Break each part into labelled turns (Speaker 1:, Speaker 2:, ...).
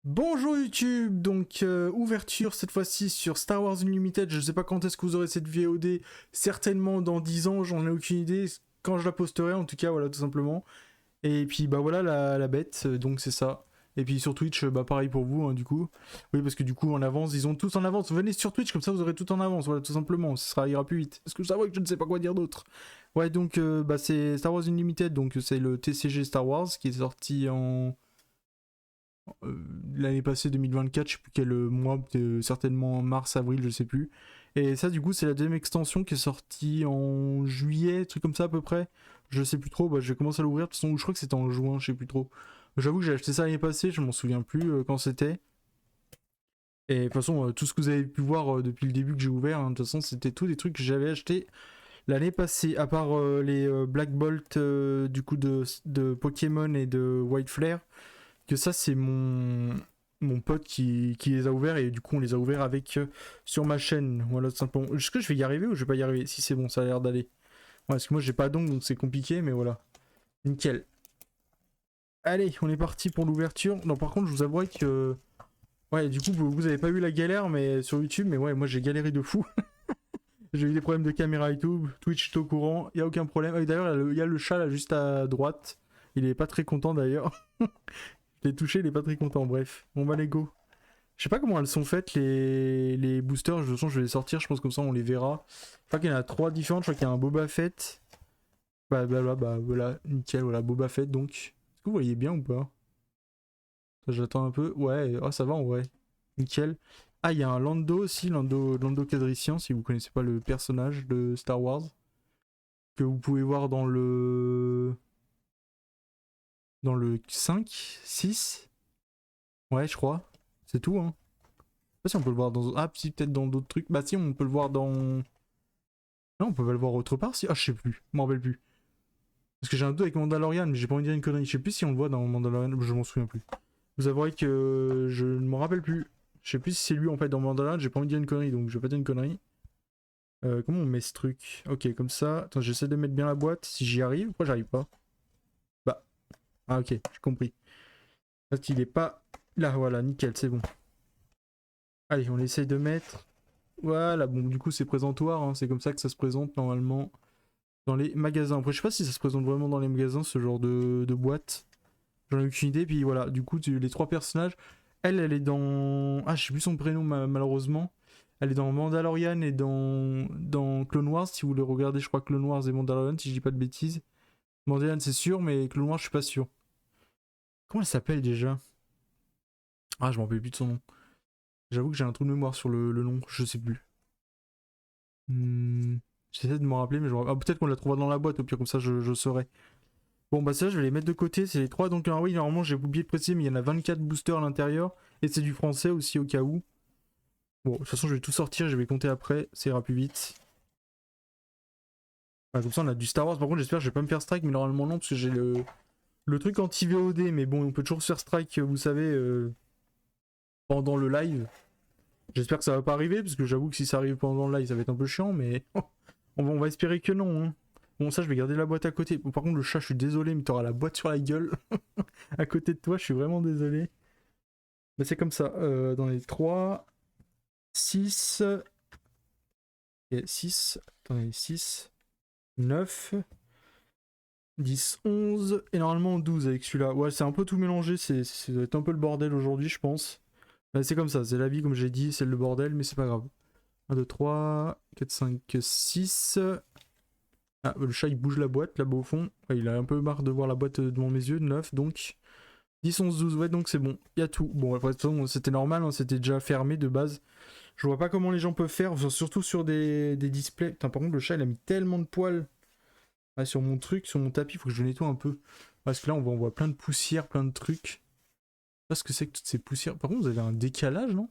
Speaker 1: Bonjour YouTube, donc ouverture cette fois-ci sur Star Wars Unlimited, je sais pas quand est-ce que vous aurez cette VOD, certainement dans 10 ans, j'en ai aucune idée, quand je la posterai en tout cas, voilà tout simplement. Et puis bah voilà la bête, donc c'est ça. Et puis sur Twitch, bah pareil pour vous hein, du coup. Oui parce que du coup en avance, ils ont tous en avance, venez sur Twitch comme ça vous aurez tout en avance, voilà tout simplement, ira plus vite. Parce que je savais que je ne sais pas quoi dire d'autre. Ouais donc bah c'est Star Wars Unlimited, donc c'est le TCG Star Wars qui est sorti en l'année passée 2024, je sais plus quel mois, certainement mars, avril, je sais plus. Et ça, du coup, c'est la deuxième extension qui est sortie en juillet, truc comme ça à peu près. Je sais plus trop, bah, je vais commencer à l'ouvrir. De toute façon, je crois que c'était en juin, je sais plus trop. J'avoue que j'ai acheté ça l'année passée, je m'en souviens plus quand c'était. Et de toute façon, tout ce que vous avez pu voir depuis le début que j'ai ouvert, hein, de toute façon, c'était tous des trucs que j'avais acheté l'année passée, à part les Black Bolt du coup de Pokémon et de White Flare que ça c'est mon pote qui les a ouverts et du coup on les a ouverts avec sur ma chaîne. Voilà tout simplement. Est-ce que je vais y arriver ou je vais pas y arriver? Si c'est bon, ça a l'air d'aller. Ouais, parce que moi j'ai pas d'ongles donc c'est compliqué mais voilà. Nickel. Allez, on est parti pour l'ouverture. Non par contre je vous avouerai que... Ouais du coup vous avez pas eu la galère mais sur YouTube mais ouais moi j'ai galéré de fou. J'ai eu des problèmes de caméra et tout. Twitch est au courant, y a aucun problème. Ah, d'ailleurs il y a le chat là juste à droite. Il est pas très content d'ailleurs. Je l'ai touché, il est pas très content. Bref, on va les go. Je sais pas comment elles sont faites les boosters. De toute façon, je vais les sortir. Je pense comme ça, on les verra. Je crois qu'il y en a 3 différentes. Je crois qu'il y a un Boba Fett. Bah voilà, nickel. Voilà, Boba Fett donc. Est-ce que vous voyez bien ou pas? J'attends un peu. Ouais, oh, ça va en vrai. Nickel. Ah, il y a un Lando aussi, Lando Calrissian, si vous connaissez pas le personnage de Star Wars. Que vous pouvez voir dans le 5, 6. Ouais, je crois. C'est tout, hein. Je sais pas si on peut le voir dans... Ah, si, peut-être dans d'autres trucs. Bah si, on peut le voir dans... Non, on peut pas le voir autre part, si... Ah, je sais plus. Je m'en rappelle plus. Parce que j'ai un doute avec Mandalorian, mais j'ai pas envie de dire une connerie. Je sais plus si on le voit dans Mandalorian, je m'en souviens plus. Vous avouerez que je ne m'en rappelle plus. Je sais plus si c'est lui en fait dans Mandalorian, j'ai pas envie de dire une connerie, donc je vais pas dire une connerie. Comment on met ce truc? Ok, comme ça. Attends, j'essaie de mettre bien la boîte, si j'y arrive. Pourquoi j'arrive pas? Bah. Ah ok, j'ai compris. Parce qu'il est pas... Là, voilà, nickel, c'est bon. Allez, on essaye de mettre... Voilà, bon, du coup, c'est présentoir, hein, c'est comme ça que ça se présente normalement dans les magasins. Après, je sais pas si ça se présente vraiment dans les magasins, ce genre de boîte. J'en ai aucune idée. Puis voilà, du coup, les 3 personnages. Elle est dans... Ah, je sais plus son prénom, malheureusement. Elle est dans Mandalorian et dans Clone Wars. Si vous le regardez, je crois Clone Wars et Mandalorian, si je dis pas de bêtises. Mandalorian, c'est sûr, mais Clone Wars, je suis pas sûr. Comment elle s'appelle déjà? Ah, je m'en rappelle plus de son nom. J'avoue que j'ai un trou de mémoire sur le nom, je sais plus. J'essaie de me rappeler, mais ah, peut-être qu'on la trouvera dans la boîte, au pire, comme ça je saurai. Bon, bah ça, je vais les mettre de côté, c'est les 3. Donc, oui, normalement, j'ai oublié de préciser, mais il y en a 24 boosters à l'intérieur. Et c'est du français aussi, au cas où. Bon, de toute façon, je vais tout sortir, je vais compter après, ça ira plus vite. Ah, comme ça, on a du Star Wars. Par contre, j'espère que je vais pas me faire strike, mais normalement, non, parce que j'ai le truc anti-VOD. Mais bon, on peut toujours se faire strike, vous savez, pendant le live. J'espère que ça va pas arriver, parce que j'avoue que si ça arrive pendant le live, ça va être un peu chiant, mais on va espérer que non. Hein. Bon, ça, je vais garder la boîte à côté. Bon, par contre, le chat, je suis désolé, mais t'auras la boîte sur la gueule. À côté de toi, je suis vraiment désolé. Mais c'est comme ça. Dans les 3, 6... Et 6... Attendez, 6... 9... 10, 11... Et normalement 12 avec celui-là. Ouais, c'est un peu tout mélangé. Ça va être un peu le bordel aujourd'hui, je pense. Mais c'est comme ça. C'est la vie, comme j'ai dit. C'est le bordel, mais c'est pas grave. 1, 2, 3... 4, 5, 6... Ah, le chat, il bouge la boîte, là-bas au fond. Ouais, il a un peu marre de voir la boîte devant mes yeux. 9, donc... 10, 11, 12, ouais, donc c'est bon. Il y a tout. Bon, après, de toute façon, c'était normal, hein, c'était déjà fermé de base. Je vois pas comment les gens peuvent faire, enfin, surtout sur des displays. Putain, par contre, le chat, il a mis tellement de poils sur mon truc, sur mon tapis, faut que je le nettoie un peu. Parce que là, on voit plein de poussières, plein de trucs. Je sais pas ce que c'est que toutes ces poussières. Par contre, vous avez un décalage, non?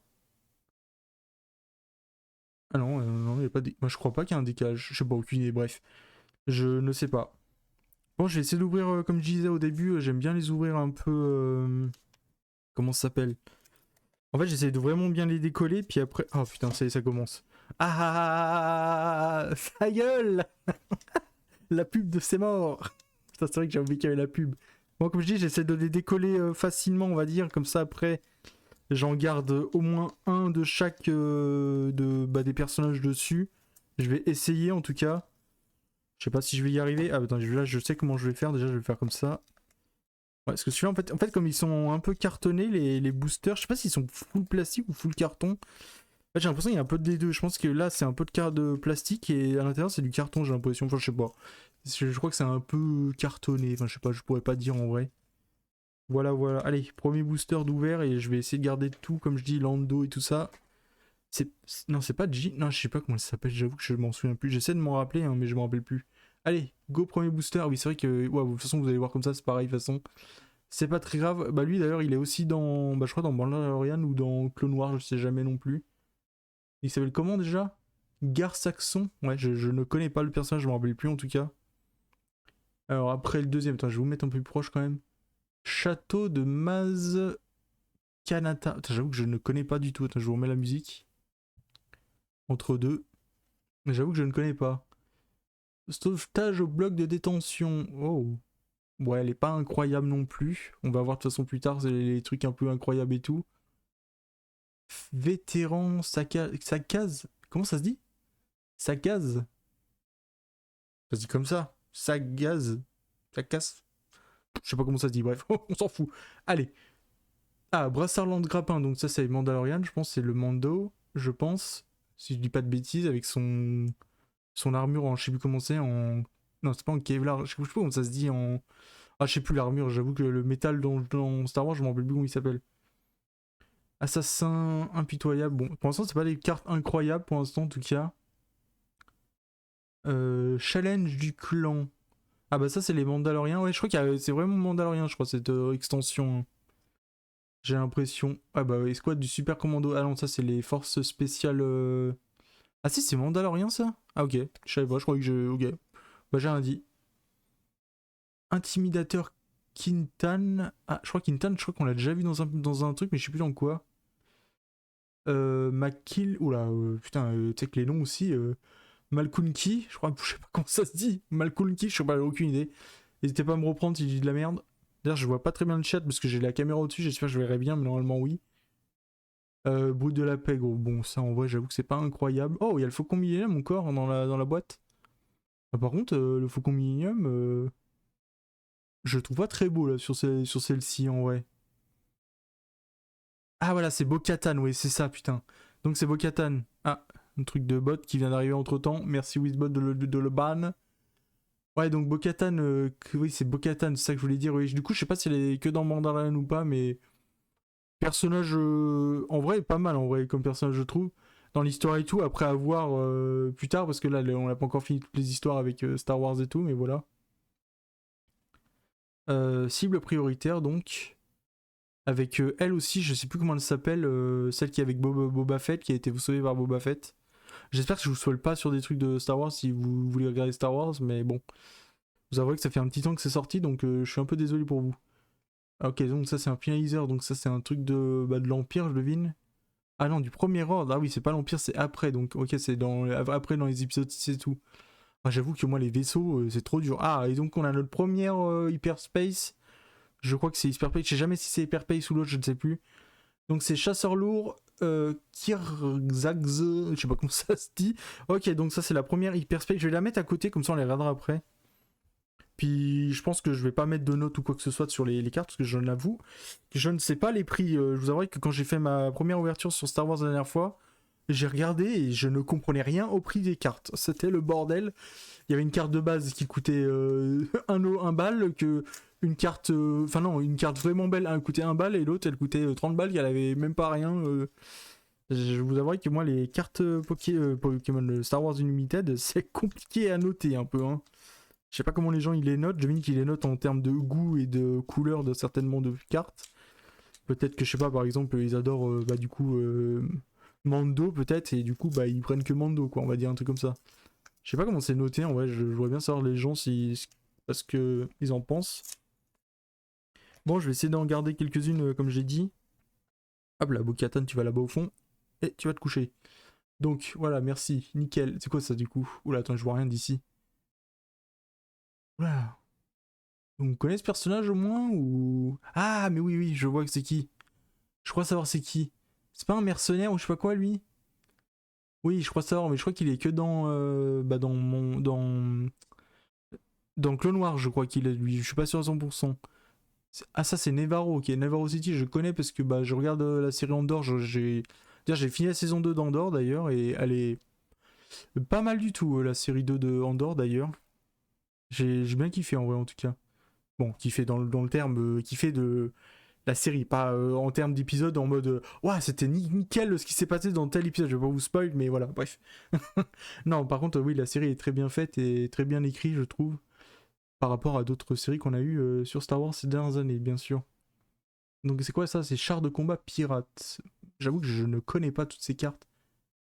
Speaker 1: Ah non, non, il y a pas de... Moi, je crois pas qu'il y a un décalage. Je sais pas, aucune idée, bref. Je ne sais pas. Bon, je vais essayer d'ouvrir, comme je disais au début, j'aime bien les ouvrir un peu... Comment ça s'appelle? En fait, j'essaie de vraiment bien les décoller, puis après... Oh putain, ça commence. Ah, sa gueule. La pub de C'est mort. Putain, c'est vrai que j'ai oublié qu'il y avait la pub. Bon, comme je dis, j'essaie de les décoller facilement, on va dire, comme ça après... J'en garde au moins un de chaque des personnages dessus. Je vais essayer en tout cas. Je sais pas si je vais y arriver. Ah attends, là je sais comment je vais faire. Déjà je vais le faire comme ça. Ouais, parce que celui-là en fait comme ils sont un peu cartonnés les boosters, je sais pas s'ils sont full plastique ou full carton. En fait, j'ai l'impression qu'il y a un peu des deux. Je pense que là c'est un peu de carte de plastique et à l'intérieur c'est du carton, j'ai l'impression. Enfin je sais pas. Je crois que c'est un peu cartonné. Enfin je sais pas, je pourrais pas dire en vrai. Voilà, voilà. Allez, premier booster d'ouvert et je vais essayer de garder tout, comme je dis, Lando et tout ça. Non, c'est pas G. Non, je sais pas comment ça s'appelle, j'avoue que je m'en souviens plus. J'essaie de m'en rappeler, hein, mais je m'en rappelle plus. Allez, go premier booster. Oui, c'est vrai que. Ouais, de toute façon, vous allez voir comme ça, c'est pareil, de toute façon. C'est pas très grave. Bah, lui d'ailleurs, il est aussi dans. Bah, je crois dans Mandalorian ou dans Clone Wars, je sais jamais non plus. Il s'appelle comment déjà? Gar Saxon. Ouais, je ne connais pas le personnage, je m'en rappelle plus en tout cas. Alors après le deuxième, attends, je vais vous mettre un peu plus proche quand même. Château de Maz Kanata. Attends, j'avoue que je ne connais pas du tout. Attends, je vous remets la musique. Entre deux. Mais j'avoue que je ne connais pas. Sauvetage au bloc de détention. Oh. Ouais, elle est pas incroyable non plus. On va voir de toute façon plus tard, c'est les trucs un peu incroyables et tout. Vétéran Sakaz. Comment ça se dit? Sakaz. Ça se dit comme ça. Sagaz. Sakaz. Je sais pas comment ça se dit, bref, on s'en fout. Allez. Ah, Brassardland Grappin, donc ça c'est Mandalorian, je pense, c'est le Mando, je pense. Si je dis pas de bêtises, avec son armure en. Je sais plus comment c'est, en. Non, c'est pas en Kevlar, je sais pas comment ça se dit en. Ah, je sais plus l'armure, j'avoue que le métal dans Star Wars, je m'en rappelle plus comment il s'appelle. Assassin impitoyable, bon, pour l'instant, c'est pas des cartes incroyables, pour l'instant, en tout cas. Challenge du clan. Ah, bah ça, c'est les Mandaloriens, ouais, je crois que c'est vraiment Mandalorien, je crois, cette extension, hein. J'ai l'impression. Ah, bah, escouade du super commando. Ah non, ça, c'est les forces spéciales. Ah, si, c'est Mandalorien, ça? Ah, ok, je savais pas, je croyais que je. Ok, bah, j'ai rien dit. Intimidateur Kintan. Ah, je crois Kintan, je crois qu'on l'a déjà vu dans un truc, mais je sais plus dans quoi. Makil. Oula, putain, tu sais que les noms aussi. Malkunki, je crois, je sais pas comment ça se dit. Malkunki, je sais pas, j'ai aucune idée. N'hésitez pas à me reprendre si je dis de la merde. D'ailleurs, je vois pas très bien le chat parce que j'ai la caméra au-dessus, j'espère que je verrai bien, mais normalement, oui. Brut de la paix, gros. Bon, ça, en vrai, j'avoue que c'est pas incroyable. Oh, il y a le Faucon Millenium encore dans la boîte. Ah, par contre, le Faucon Millenium, je le trouve pas très beau là sur celle-ci en vrai. Ah voilà, c'est Bo-Katan, oui, c'est ça, putain. Donc c'est Bo-Katan. Ah, un truc de bot qui vient d'arriver entre temps. Merci Wizbot de le ban. Ouais, donc Bo-Katan, oui, c'est Bo-Katan, c'est ça que je voulais dire. Oui. Du coup, je sais pas si elle est que dans Mandalorian ou pas, mais personnage en vrai, pas mal en vrai, comme personnage, je trouve. Dans l'histoire et tout, après avoir plus tard, parce que là, on n'a pas encore fini toutes les histoires avec Star Wars et tout, mais voilà. Cible prioritaire, donc. Avec elle aussi, je sais plus comment elle s'appelle, celle qui est avec Boba Fett, qui a été sauvée par Boba Fett. J'espère que je vous spoil pas sur des trucs de Star Wars si vous voulez regarder Star Wars, mais bon. Vous avouez que ça fait un petit temps que c'est sorti, donc je suis un peu désolé pour vous. Ah, ok, donc ça c'est un finalizer, donc ça c'est un truc de l'Empire, je devine. Ah non, du Premier Ordre, ah oui, c'est pas l'Empire, c'est après, donc ok, c'est après dans les épisodes 6 et tout. Ah, j'avoue que moi les vaisseaux, c'est trop dur. Ah, et donc on a notre première Hyperspace. Je crois que c'est Hyperspace, je sais jamais si c'est Hyperspace ou l'autre, je ne sais plus. Donc c'est chasseur lourd, Kirzagz, je sais pas comment ça se dit. Ok, donc ça c'est la première Hyperspace. Je vais la mettre à côté, comme ça on les regardera après. Puis je pense que je vais pas mettre de notes ou quoi que ce soit sur les cartes, parce que je l'avoue, je ne sais pas les prix. Je vous avouerai que quand j'ai fait ma première ouverture sur Star Wars la dernière fois, j'ai regardé et je ne comprenais rien au prix des cartes. C'était le bordel. Il y avait une carte de base qui coûtait un balle, que une carte, enfin non, une carte vraiment belle elle coûtait un balle et l'autre elle coûtait 30 balles, elle avait même pas rien. Je vous avouerai que moi les cartes Pokémon Star Wars Unlimited, c'est compliqué à noter un peu, hein. Je sais pas comment les gens ils les notent, je me dis qu'ils les notent en termes de goût et de couleur de certainement de cartes. Peut-être que je sais pas, par exemple ils adorent bah du coup Mando peut-être, et du coup bah ils prennent que Mando quoi, on va dire un truc comme ça. Je sais pas comment c'est noté en vrai, je voudrais bien savoir les gens si parce que ils en pensent. Bon, je vais essayer d'en garder quelques-unes comme j'ai dit. Hop là, Bo-Katan, tu vas là-bas au fond et tu vas te coucher. Donc voilà, merci, nickel. C'est quoi ça du coup? Oula, attends, je vois rien d'ici. Oula. Donc, vous connaissez ce personnage au moins ou. Ah, mais oui, oui, je vois que c'est qui. Je crois savoir c'est qui. C'est pas un mercenaire ou je sais pas quoi, lui? Oui, je crois savoir, mais je crois qu'il est que dans. Dans mon. Dans Clone Wars, je crois qu'il est lui. Je suis pas sûr à 100%. Ah, ça, c'est Nevarro. Ok, Nevarro City, je connais parce que bah, je regarde la série Andorre. J'ai fini la saison 2 d'Andorre d'ailleurs, et elle est pas mal du tout, la série 2 de Andorre d'ailleurs. J'ai bien kiffé en vrai, en tout cas. Bon, kiffé dans le terme, kiffé de la série, pas en termes d'épisodes en mode ouah, c'était nickel ce qui s'est passé dans tel épisode. Je vais pas vous spoil, mais voilà, bref. Non, par contre, oui, la série est très bien faite et très bien écrite, je trouve, par rapport à d'autres séries qu'on a eues sur Star Wars ces dernières années, bien sûr. Donc, c'est quoi ça? C'est chars de combat pirates. J'avoue que je ne connais pas toutes ces cartes.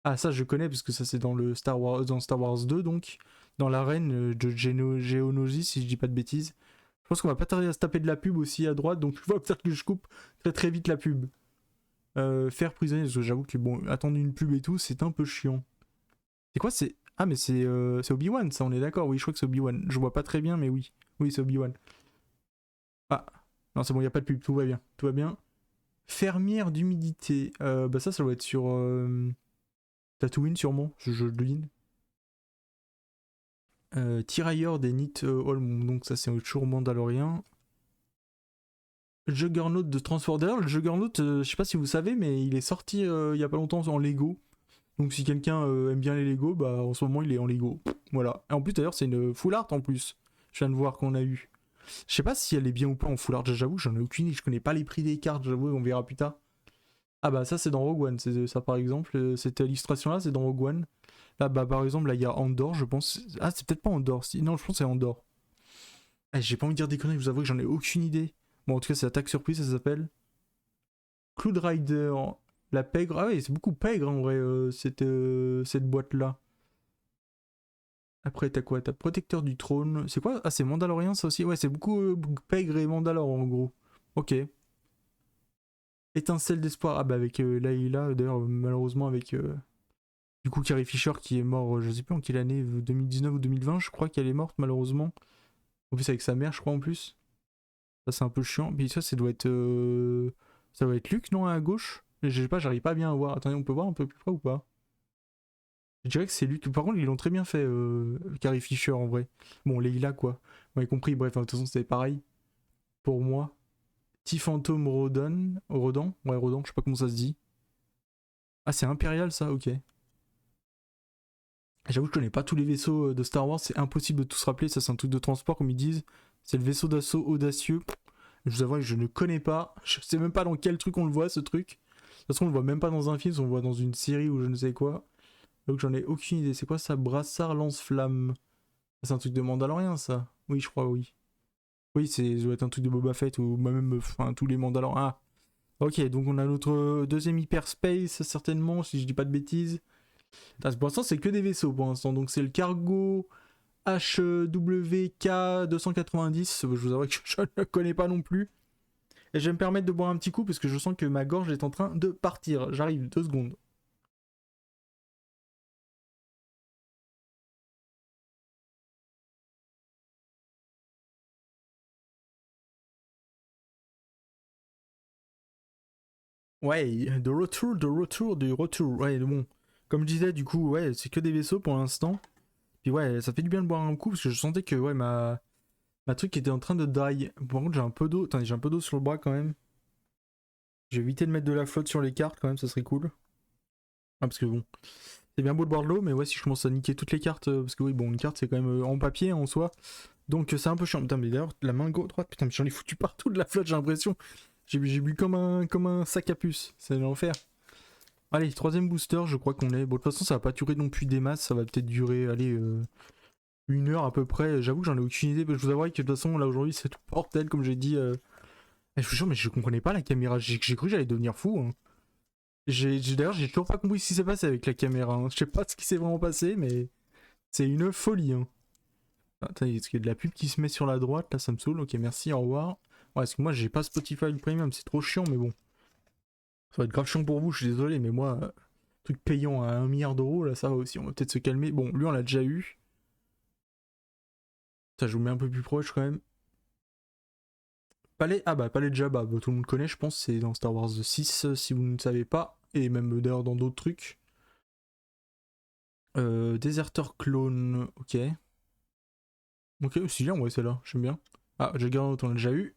Speaker 1: Ah, ça, je connais parce que ça, c'est dans Star Wars 2, donc, dans l'arène de Geonosis, si je dis pas de bêtises. Je pense qu'on va pas tarder à se taper de la pub aussi à droite, donc il va peut-être que je coupe très très vite la pub. Faire prisonnier, parce que j'avoue que bon, attendre une pub et tout, c'est un peu chiant. C'est quoi? C'est Ah, mais c'est Obi-Wan, ça, on est d'accord. Oui, je crois que c'est Obi-Wan. Je vois pas très bien, mais oui. Oui, c'est Obi-Wan. Ah, non, c'est bon, y a pas de pub, tout va bien. Tout va bien. Fermière d'humidité. Bah, ça doit être sur Tatooine, sûrement, je devine. Tirailleur des Nith Olm, donc ça, c'est toujours mandalorien. Juggernaut de Transport. D'ailleurs, le Juggernaut, je sais pas si vous savez, mais il est sorti il y a pas longtemps en Lego. Donc si quelqu'un aime bien les Lego, bah en ce moment il est en Lego. Voilà. Et en plus d'ailleurs c'est une full art en plus. Je viens de voir qu'on a eu. Je sais pas si elle est bien ou pas en full art, j'avoue, j'en ai aucune idée. Je connais pas les prix des cartes, j'avoue, on verra plus tard. Ah bah ça c'est dans Rogue One, c'est ça par exemple. Cette illustration là c'est dans Rogue One. Là bah par exemple là il y a Andor, je pense. Ah c'est peut-être pas Andor, si... non je pense que c'est Andor. Ah, j'ai pas envie de dire des conneries, je vous avoue que j'en ai aucune idée. Bon en tout cas c'est Attaque Surprise ça s'appelle. Cloud Rider, la pègre. Ah ouais, c'est beaucoup pègre en vrai, cette boîte-là. Après, t'as quoi? T'as Protecteur du Trône. C'est quoi? Ah, c'est Mandalorian ça aussi? Ouais, c'est beaucoup pègre et Mandalore en gros. Ok. Étincelle d'espoir. Ah bah avec Layla, d'ailleurs, malheureusement avec du coup Carrie Fisher qui est mort, je sais plus en quelle année, 2019 ou 2020, je crois qu'elle est morte malheureusement. En plus avec sa mère, je crois en plus. Ça c'est un peu chiant. Puis ça doit être. Ça doit être Luke, non, à gauche? Je sais pas, j'arrive pas bien à voir. Attendez, on peut voir un peu plus près ou pas? Je dirais que c'est lui. Par contre, ils l'ont très bien fait, Carrie Fisher en vrai. Bon, Leila quoi. Vous m'avez compris, bref, de toute façon, c'était pareil pour moi. T-Phantom Rodan. Ouais, Rodan, je sais pas comment ça se dit. Ah, c'est Impérial ça, ok. J'avoue que je connais pas tous les vaisseaux de Star Wars, c'est impossible de tous se rappeler. Ça, c'est un truc de transport, comme ils disent. C'est le vaisseau d'assaut audacieux. Je vous avoue que je ne connais pas. Je sais même pas dans quel truc on le voit, ce truc. De toute façon, on le voit même pas dans un film, on le voit dans une série ou je ne sais quoi. Donc j'en ai aucune idée. C'est quoi ça? Brassard lance-flamme. C'est un truc de Mandalorien, ça? Oui, je crois, oui. Oui, ça doit être un truc de Boba Fett ou même enfin, tous les Mandaloriens. Ah, ok, donc on a notre deuxième hyperspace, certainement, si je dis pas de bêtises. Ah, pour l'instant, c'est que des vaisseaux pour l'instant. Donc c'est le cargo HWK 290. Je vous avoue que je ne le connais pas non plus. Et je vais me permettre de boire un petit coup parce que je sens que ma gorge est en train de partir. J'arrive, 2 secondes. Ouais, de retour. Ouais, bon. Comme je disais, du coup, ouais, c'est que des vaisseaux pour l'instant. Puis ouais, ça fait du bien de boire un coup parce que je sentais que ouais, ma truc était en train de die. Par contre, j'ai un peu d'eau. Attendez, j'ai un peu d'eau sur le bras quand même. Je vais éviter de mettre de la flotte sur les cartes quand même, ça serait cool. Ah, parce que bon, c'est bien beau de boire de l'eau, mais ouais, si je commence à niquer toutes les cartes, parce que oui, bon, une carte c'est quand même en papier en soi. Donc c'est un peu chiant. Putain, mais d'ailleurs, la main droite, putain, mais j'en ai foutu partout de la flotte, j'ai l'impression. J'ai bu comme un sac à puce. C'est l'enfer. Allez, troisième booster, je crois qu'on est. Bon, de toute façon, ça va pas durer non plus des masses, ça va peut-être durer, allez, 1 heure à peu près. J'avoue que j'en ai aucune idée. Je vous avouerai que de toute façon, là aujourd'hui, c'est tout mortel, comme j'ai dit. Je vous jure, mais je comprenais pas la caméra. J'ai cru que j'allais devenir fou. Hein. D'ailleurs, j'ai toujours pas compris ce qui s'est passé avec la caméra. Hein. Je sais pas ce qui s'est vraiment passé, mais c'est une folie. Hein. Attends, est-ce qu'il y a de la pub qui se met sur la droite? Là, ça me saoule. Ok, merci, au revoir. Ouais, parce que moi, j'ai pas Spotify Premium, c'est trop chiant, mais bon. Ça va être grave chiant pour vous, je suis désolé, mais moi, truc payant à 1 milliard d'euros, là, ça va aussi. On va peut-être se calmer. Bon, lui, on l'a déjà eu. Ça, je vous mets un peu plus proche quand même. Palais de Jabba, bah, tout le monde connaît, je pense, c'est dans Star Wars 6, si vous ne savez pas, et même d'ailleurs dans d'autres trucs. Deserter Clone, ok. Ok, c'est bien, ouais, c'est là, j'aime bien. Ah, Juggernaut, on l'a déjà eu.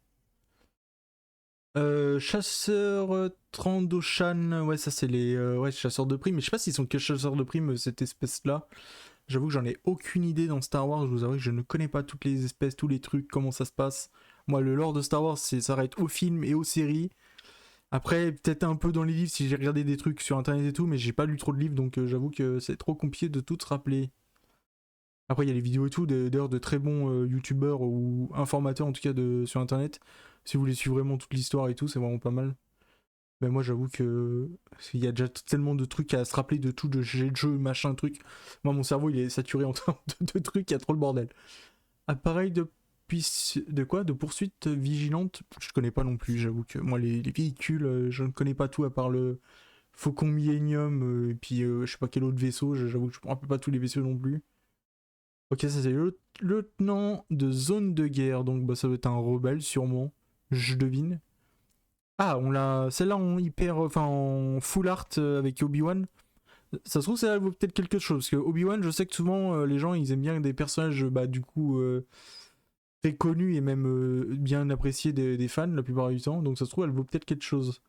Speaker 1: Chasseur Trandoshan, ouais, ça c'est les ouais, chasseurs de primes, mais je sais pas s'ils sont que chasseurs de primes, cette espèce-là. J'avoue que j'en ai aucune idée dans Star Wars, je vous avoue que je ne connais pas toutes les espèces, tous les trucs, comment ça se passe. Moi, le lore de Star Wars, ça s'arrête aux films et aux séries. Après, peut-être un peu dans les livres si j'ai regardé des trucs sur internet et tout, mais j'ai pas lu trop de livres, donc j'avoue que c'est trop compliqué de tout se rappeler. Après, il y a les vidéos et tout, d'ailleurs de très bons youtubeurs ou informateurs en tout cas sur internet. Si vous voulez suivre vraiment toute l'histoire et tout, c'est vraiment pas mal. Mais moi, j'avoue que il y a déjà tellement de trucs à se rappeler de tout, de jeux, machin, truc. Moi, mon cerveau, il est saturé en termes de trucs, il y a trop le bordel. Appareil de quoi? De poursuite vigilante? Je connais pas non plus, j'avoue que moi, les véhicules, je ne connais pas tout à part le Faucon Millennium et puis je sais pas quel autre vaisseau, j'avoue que je me rappelle pas tous les vaisseaux non plus. Ok, ça c'est le lieutenant de zone de guerre, donc bah, ça doit être un rebelle sûrement, je devine. Ah, on l'a, celle-là en hyper, enfin en full art avec Obi-Wan. Ça se trouve, celle-là elle vaut peut-être quelque chose, parce que Obi-Wan, je sais que souvent les gens ils aiment bien des personnages, bah du coup très connus et même bien appréciés des fans la plupart du temps, donc ça se trouve, elle vaut peut-être quelque chose.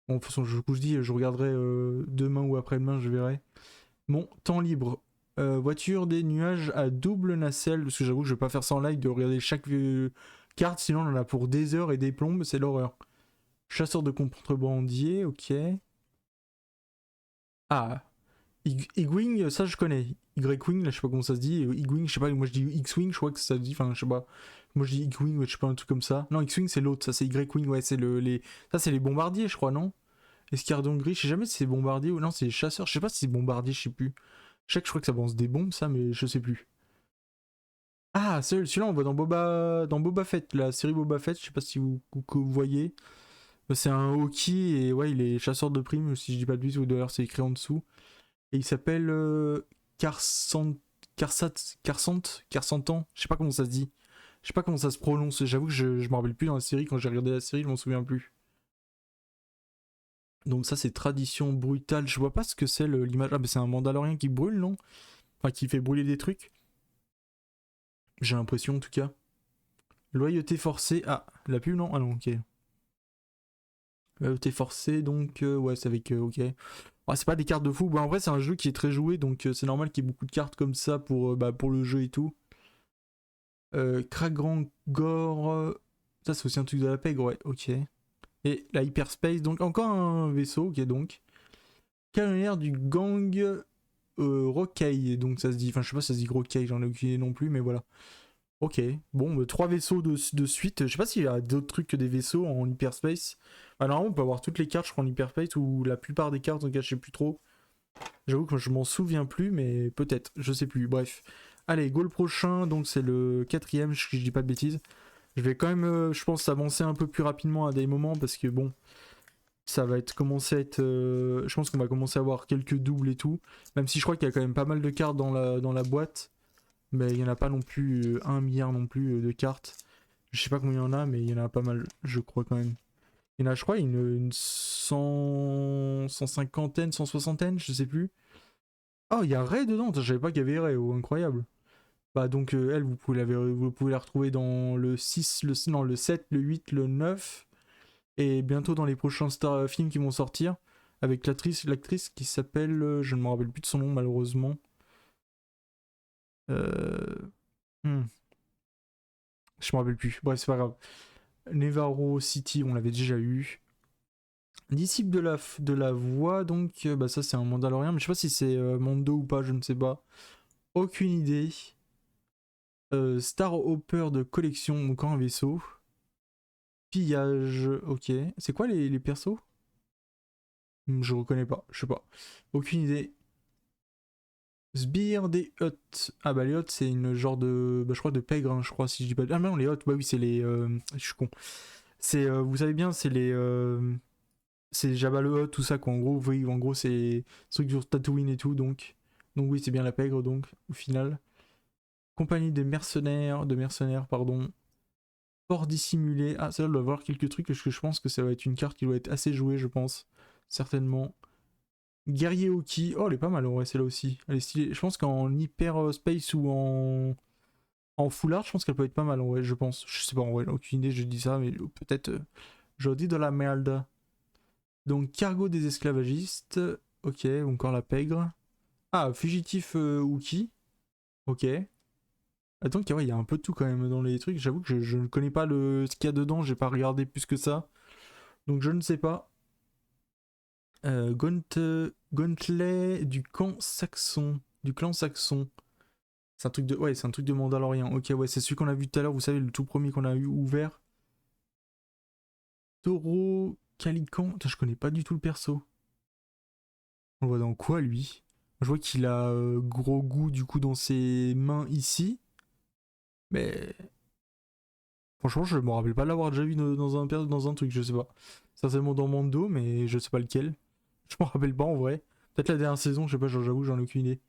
Speaker 1: Bon, de toute façon, je dis, je regarderai demain ou après-demain, je verrai. Bon, temps libre. Voiture des nuages à double nacelle, parce que j'avoue que je vais pas faire ça en live de regarder chaque carte, sinon on en a pour des heures et des plombes, c'est l'horreur. Chasseur de contrebandier, ok. Ah, X-Wing, ça je connais. Y-Wing, là je sais pas comment ça se dit. Y-Wing, je sais pas, moi je dis X-Wing, je crois que ça se dit, enfin je sais pas. Moi je dis Y-Wing, ouais, je sais pas, un truc comme ça. Non, X-Wing c'est l'autre, ça c'est Y-Wing, ouais, c'est ça c'est les bombardiers, je crois, non? Escadron gris, je sais jamais si c'est bombardier ou non, c'est les chasseurs, je sais pas si c'est bombardier, je sais plus. Je crois que ça balance des bombes, ça, mais je sais plus. Ah, celui-là, on voit dans Boba Fett, la série Boba Fett, je sais pas si vous voyez. C'est un hockey et ouais, il est chasseur de primes, si je dis pas de bêtises, ou d'ailleurs c'est écrit en dessous. Et il s'appelle Carsant, Carsantan, je sais pas comment ça se dit. Je sais pas comment ça se prononce, j'avoue que je me rappelle plus dans la série, quand j'ai regardé la série, je m'en souviens plus. Donc ça c'est tradition brutale, je vois pas ce que c'est l'image. Ah bah c'est un Mandalorien qui brûle, non? Enfin qui fait brûler des trucs. J'ai l'impression en tout cas. Loyauté forcée. Ah, la pub non? Ah non, ok. Loyauté forcée, donc ouais, c'est avec. Ok. Ah, c'est pas des cartes de fou. Bon, en vrai, c'est un jeu qui est très joué, donc c'est normal qu'il y ait beaucoup de cartes comme ça pour le jeu et tout. Kragrang Gore. Ça, c'est aussi un truc de la pègre, ouais, ok. Et la Hyperspace, donc encore un vaisseau, ok, donc. Canonnière du gang Rockay, donc ça se dit. Enfin, je sais pas si ça se dit Rockay, j'en ai aucune idée non plus, mais voilà. Ok, bon, bah, 3 vaisseaux de suite. Je sais pas s'il y a d'autres trucs que des vaisseaux en hyperspace. Alors, on peut avoir toutes les cartes, je crois, en hyperspace, ou la plupart des cartes, en tout cas, je sais plus trop. J'avoue que je m'en souviens plus, mais peut-être, je sais plus. Bref. Allez, go le prochain, donc c'est le quatrième, je dis pas de bêtises. Je vais quand même, je pense, avancer un peu plus rapidement à des moments, parce que bon, ça va être commencer à être. Je pense qu'on va commencer à avoir quelques doubles et tout. Même si je crois qu'il y a quand même pas mal de cartes dans la boîte. Mais il n'y en a pas non plus 1 milliard non plus de cartes. Je sais pas combien il y en a, mais il y en a pas mal, je crois quand même. Il y en a, je crois, une 150aine, 160aine, je sais plus. Oh, il y a Ray dedans, je savais pas qu'il y avait Ray, oh, incroyable. Bah donc elle, vous pouvez la retrouver dans le 6, non, le 7, le 8, le 9, et bientôt dans les prochains films qui vont sortir, avec l'actrice qui s'appelle, je ne me rappelle plus de son nom malheureusement. Euh... hmm, je me rappelle plus, bref c'est pas grave. Nevarro City, on l'avait déjà eu. Disciple de la voix, donc bah ça c'est un Mandalorien, mais je sais pas si c'est Mando ou pas, je ne sais pas. Aucune idée. Star Hopper de collection, donc un vaisseau. Pillage, ok. C'est quoi les persos? Je reconnais pas, je sais pas. Aucune idée. Sbire des Hutt. Ah bah les Hutt c'est une genre de. Bah je crois de pègre, hein, je crois si je dis pas. Ah mais non les Hutt, bah oui c'est les. Je suis con. C'est, vous savez bien, c'est les. C'est Jabba le Hutt, tout ça quoi. En gros, oui, en gros c'est truc sur Tatooine et tout, donc. Donc oui c'est bien la pègre donc, au final. Compagnie de mercenaires, pardon. Port dissimulé. Ah, ça, doit avoir quelques trucs parce que je pense que ça va être une carte qui doit être assez jouée, je pense. Certainement. Guerrier Hoki. Oh, elle est pas mal, ouais, celle-là aussi. Elle est stylée. Je pense qu'en hyper space ou en full art, je pense qu'elle peut être pas mal, ouais, je pense. Je sais pas, en vrai, aucune idée, je dis ça, mais peut-être je dis de la merde. Donc, cargo des esclavagistes. Ok, encore la pègre. Ah, fugitif Wookie. Ok. Attends, ouais, il y a un peu de tout quand même dans les trucs. J'avoue que je ne connais pas ce qu'il y a dedans, j'ai pas regardé plus que ça. Donc je ne sais pas. Gauntlet du camp saxon. Du clan saxon. C'est un truc de. Ouais, c'est un truc de Mandalorian. Ok, ouais, c'est celui qu'on a vu tout à l'heure, vous savez, le tout premier qu'on a eu ouvert. Taureau Calican. Putain, je connais pas du tout le perso. On le voit dans quoi lui? Je vois qu'il a gros goût du coup dans ses mains ici. Mais franchement, je me rappelle pas l'avoir déjà vu dans un truc, je sais pas. Certainement dans Mando, mais je sais pas lequel. Je me rappelle pas en vrai. Peut-être la dernière saison, je sais pas, j'avoue, j'en ai aucune idée.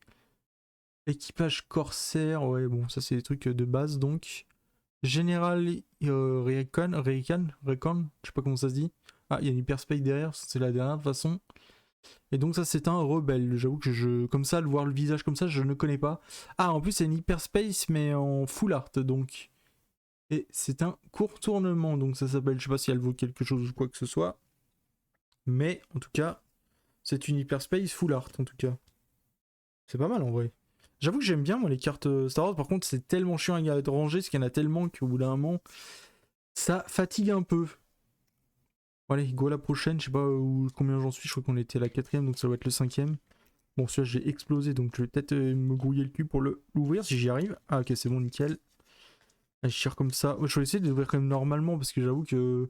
Speaker 1: Équipage corsaire, ouais, bon, ça c'est des trucs de base donc. Général Recon, je sais pas comment ça se dit. Ah, il y a une hyperspace derrière, c'est la dernière de toute façon. Et donc ça c'est un rebelle, j'avoue que comme ça, le voir le visage comme ça, je ne connais pas. Ah, en plus c'est une hyperspace mais en full art donc. Et c'est un contournement, donc ça s'appelle, je sais pas si elle vaut quelque chose ou quoi que ce soit. Mais en tout cas, c'est une hyperspace full art en tout cas. C'est pas mal en vrai. J'avoue que j'aime bien moi les cartes Star Wars, par contre c'est tellement chiant à ranger, parce qu'il y en a tellement qu'au bout d'un moment, ça fatigue un peu. Bon, allez, go à la prochaine, je sais pas combien j'en suis, je crois qu'on était à la 4ème, donc ça doit être le 5ème. Bon, celui-là j'ai explosé, donc je vais peut-être me grouiller le cul pour l'ouvrir si j'y arrive. Ah ok, c'est bon, nickel. Ah, je tire comme ça. Ouais, je vais essayer de l'ouvrir quand même normalement, parce que j'avoue que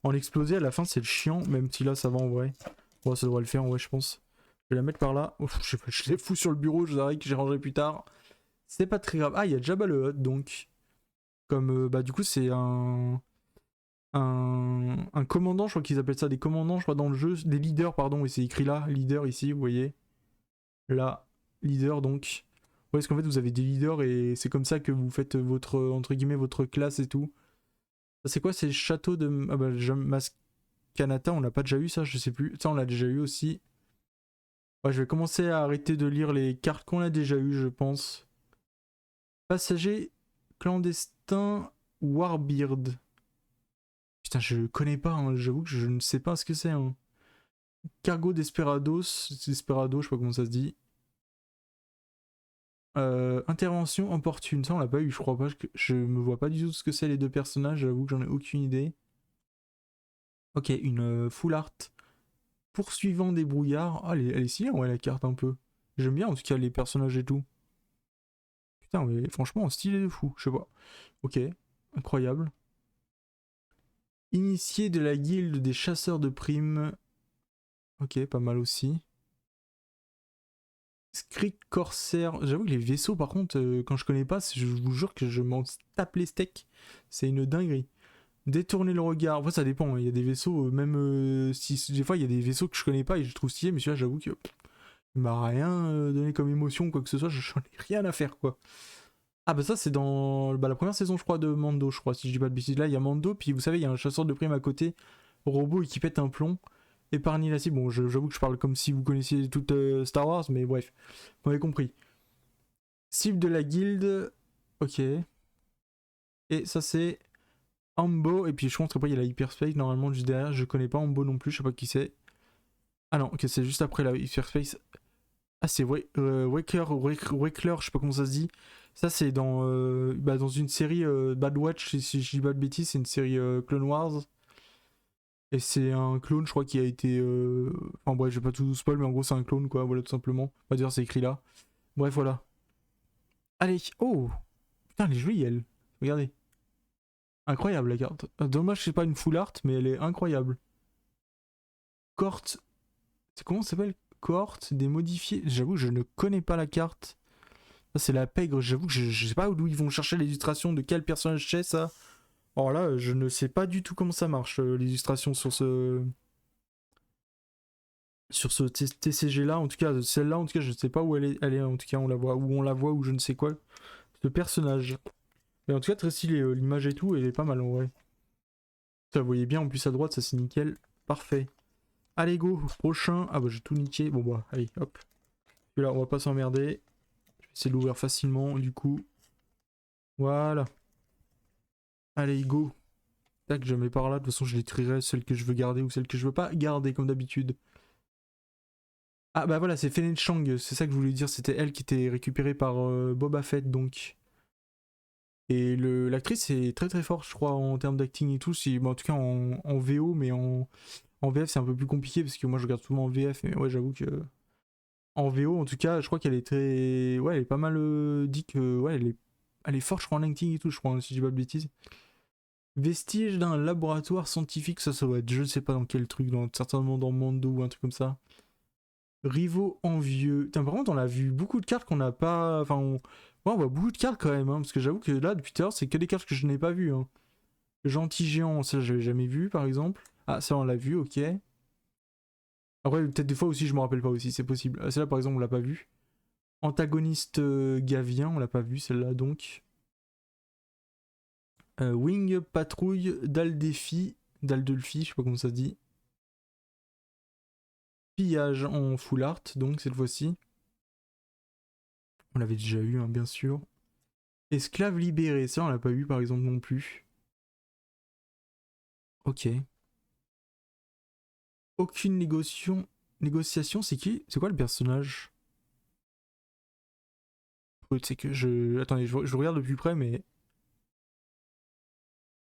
Speaker 1: en exploser à la fin c'est le chiant, même si là ça va en vrai. Bon, ça devrait le faire en vrai, je pense. Je vais la mettre par là. Ouf, je sais pas, je l'ai fou sur le bureau, je vous que j'ai rangé plus tard. C'est pas très grave. Ah, il y a Jabba le Hutt, donc. Comme, bah, du coup, c'est un commandant, je crois qu'ils appellent ça des commandants, je crois, dans le jeu. Des leaders, pardon, et c'est écrit là, leader ici, vous voyez. Là, leader, donc. Ouais, parce qu'en fait, vous avez des leaders et c'est comme ça que vous faites votre, entre guillemets, votre classe et tout. Ça, c'est quoi? C'est le château de. Ah, bah, Maskanata, on l'a pas déjà eu, ça, je sais plus. Ça, on l'a déjà eu aussi. Ouais, je vais commencer à arrêter de lire les cartes qu'on a déjà eues, je pense. Passager clandestin Warbeard. Putain, je connais pas, hein, j'avoue que je ne sais pas ce que c'est. Hein. Cargo Desperados, Desperado, je sais pas comment ça se dit. Intervention opportune, ça on l'a pas eu, je crois pas. Je me vois pas du tout ce que c'est les deux personnages, j'avoue que j'en ai aucune idée. Ok, une full art poursuivant des brouillards. Ah, elle est stylée, ouais, la carte un peu. J'aime bien en tout cas les personnages et tout. Putain, mais franchement, stylé de fou, je sais pas. Ok, incroyable. Initié de la guilde des chasseurs de primes. Ok, pas mal aussi. Skrik Corsair. J'avoue que les vaisseaux, par contre, quand je connais pas, je vous jure que je m'en tape les steaks. C'est une dinguerie. Détourner le regard. Enfin, ça dépend. Hein. Il y a des vaisseaux, même si des fois il y a des vaisseaux que je connais pas et je trouve stylé, mais celui-là, j'avoue que il m'a rien donné comme émotion, quoi que ce soit. J'en ai rien à faire, quoi. Ah, bah, ça, c'est dans la première saison, je crois, de Mando, je crois, si je dis pas de bêtises. Là, il y a Mando, puis vous savez, il y a un chasseur de primes à côté, robot, et qui pète un plomb. Épargner la cible. Bon, j'avoue que je parle comme si vous connaissiez toute Star Wars, mais bref, vous m'avez compris. Cible de la guilde. Ok. Et ça, c'est Ambo. Et puis, je pense qu'après, il y a la Hyperspace, normalement, juste derrière. Je connais pas Ambo non plus, je sais pas qui c'est. Ah non, ok, c'est juste après la Hyperspace. Ah, c'est Waker, je sais pas comment ça se dit. Ça, c'est dans une série Bad Watch, si je dis pas de bêtises, c'est une série Clone Wars. Et c'est un clone, je crois, qui a été. Enfin, bref, je vais pas tout spoil, mais en gros, c'est un clone, quoi, voilà, tout simplement. On va dire, c'est écrit là. Bref, voilà. Allez, oh! Putain, elle est jolie, elle. Regardez. Incroyable, la carte. Dommage que c'est pas une full art, mais elle est incroyable. Cohorte. C'est comment ça s'appelle? Cohorte des modifiés. J'avoue que je ne connais pas la carte. Ça, c'est la pègre. J'avoue que je sais pas d'où ils vont chercher l'illustration, de quel personnage c'est, ça. Alors là, je ne sais pas du tout comment ça marche, l'illustration sur ce. Sur ce TCG là, en tout cas, celle-là, en tout cas, je sais pas où elle est, en tout cas, on la voit, où on la voit, ou je ne sais quoi. Ce personnage. Et en tout cas, très stylé, l'image et tout, elle est pas mal en vrai. Ça, vous voyez bien, en plus à droite, ça c'est nickel. Parfait. Allez, go, prochain. Ah bah j'ai tout niqué. Bon bah, allez, hop. Celui-là, on va pas s'emmerder. Je vais essayer de l'ouvrir facilement, du coup. Voilà. Allez, go. Tac, je mets par là. De toute façon, je les trierai, celles que je veux garder ou celles que je veux pas garder, comme d'habitude. Ah bah voilà, c'est Fennec Shang, c'est ça que je voulais dire. C'était elle qui était récupérée par Boba Fett, donc. Et l'actrice est très très forte, je crois, en termes d'acting et tout. Bon, en tout cas, en VO, mais en VF, c'est un peu plus compliqué parce que moi, je regarde souvent en VF. Mais ouais, j'avoue que. En VO, en tout cas, je crois qu'elle est très. Ouais, elle est pas mal dit que. Ouais, elle est forte, je crois, en acting et tout, je crois, hein, si je dis pas de bêtises. Vestige d'un laboratoire scientifique, ça doit être, je sais pas dans quel truc, certainement dans Mando ou un truc comme ça. Rivaux envieux. Putain, par contre, on a vu beaucoup de cartes qu'on n'a pas. Enfin, ouais, on voit beaucoup de cartes quand même, hein, parce que j'avoue que là, depuis tout à l'heure, c'est que des cartes que je n'ai pas vues. Hein. Gentil géant, ça, j'avais jamais vu, par exemple. Ah, ça, on l'a vu, ok. Après, peut-être des fois aussi, je me rappelle pas aussi, c'est possible. Celle-là, par exemple, on l'a pas vu. Antagoniste Gavien, on l'a pas vu, celle-là, donc. Wing Patrouille Daldelphi, je sais pas comment ça se dit. Pillage en full art, donc, cette fois-ci. On l'avait déjà eu, hein, bien sûr. Esclave libéré, ça, on l'a pas eu, par exemple, non plus. Ok. Aucune négociation, c'est qui? C'est quoi le personnage? C'est que je. Attendez, je regarde de plus près, mais.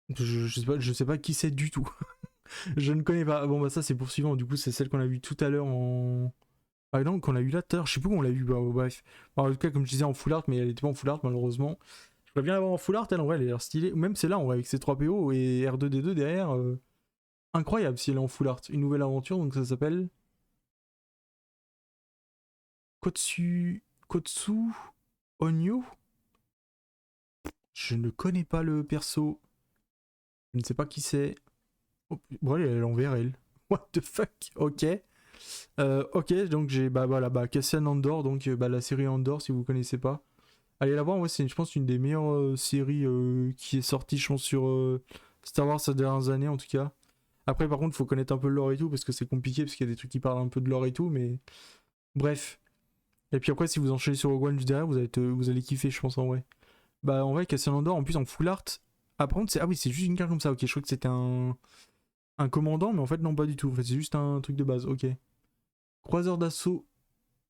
Speaker 1: Je sais pas qui c'est du tout. Je ne connais pas. Bon, bah, ça, c'est poursuivant. Du coup, c'est celle qu'on a vue tout à l'heure en. Par exemple, qu'on a eu là tout à l'heure. Je sais plus où on l'a eu. Bah, bref. En tout cas, comme je disais, en full art, mais elle était pas en full art, malheureusement. Je pourrais bien l'avoir en full art, elle, en vrai, elle a l'air stylée. Même celle-là, en vrai, avec ses 3 PO et R2D2 derrière. Incroyable si elle est en full art. Une nouvelle aventure, donc ça s'appelle. Kotsu Onyo. Je ne connais pas le perso. Je ne sais pas qui c'est. Oh, bon, elle est en VRL. What the fuck? Ok. Ok, donc j'ai bah voilà, bah Cassian Andor, donc bah, la série Andor si vous connaissez pas. Allez la voir, ouais, c'est je pense une des meilleures séries qui est sortie, je pense, sur Star Wars ces dernières années en tout cas. Après par contre, faut connaître un peu le lore et tout parce que c'est compliqué parce qu'il y a des trucs qui parlent un peu de lore et tout, mais bref. Et puis après, si vous enchaînez sur Rogue One juste derrière, vous allez kiffer, je pense en vrai. Bah en vrai, Cassian Andor, en plus en full art. Ah, par contre, ah oui, c'est juste une carte comme ça. Ok, je crois que c'était un commandant, mais en fait non pas du tout. En fait, c'est juste un truc de base. Ok. Croiseur d'assaut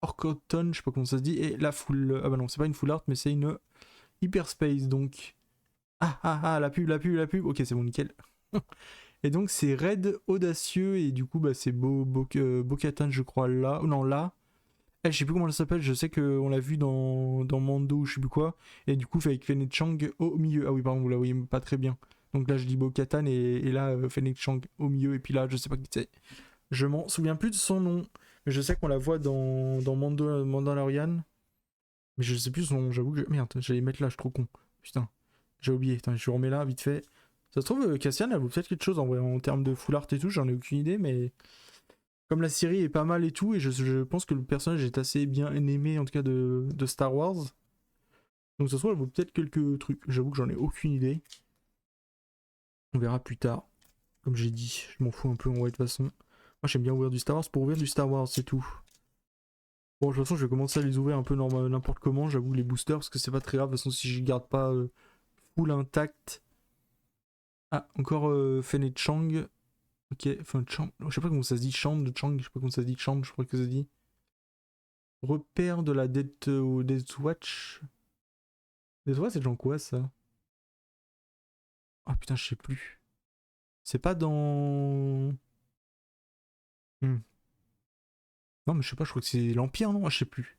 Speaker 1: Orcoton, je sais pas comment ça se dit, et la full. Ah bah non, c'est pas une full art, mais c'est une hyperspace donc. La pub, la pub, la pub. Ok, c'est bon, nickel. Et donc c'est Raid audacieux, et du coup, bah c'est Bo-Katan, je crois, là. Non, là. Elle, je sais plus comment elle s'appelle, je sais qu'on l'a vu dans Mando ou je sais plus quoi. Et du coup, fait avec Fennec Chang au milieu. Ah oui, pardon, vous la voyez pas très bien. Donc là, je dis Bo-Katan et là, Fennec Chang au milieu. Et puis là, je sais pas qui c'est. Je m'en souviens plus de son nom. Mais je sais qu'on la voit dans Mandalorian. Mais je sais plus son nom, j'avoue que. Merde, j'allais mettre là, je suis trop con. Putain, j'ai oublié. Attends, je remets là, vite fait. Ça se trouve, Cassian, elle vaut peut-être quelque chose en vrai, en termes de full art et tout, j'en ai aucune idée, mais. Comme la série est pas mal et tout, et je pense que le personnage est assez bien aimé, en tout cas de Star Wars. Donc ça se trouve, elle vaut peut-être quelques trucs. J'avoue que j'en ai aucune idée. On verra plus tard. Comme j'ai dit, je m'en fous un peu en vrai de toute façon. Moi j'aime bien ouvrir du Star Wars pour ouvrir du Star Wars, c'est tout. Bon, de toute façon, je vais commencer à les ouvrir un peu n'importe comment, j'avoue, les boosters, parce que c'est pas très grave. De toute façon, si je garde pas full intact. Ah, encore Fennec Chang. Ok, enfin, Chang. Je sais pas comment ça se dit, Chang, Chang, je sais pas comment ça se dit, Chang, je crois que ça se dit. Repère de la Death Watch. Death Watch, c'est genre quoi ça? Ah putain, je sais plus. C'est pas dans. Non, mais je sais pas, je crois que c'est l'Empire, non? Ah, je sais plus.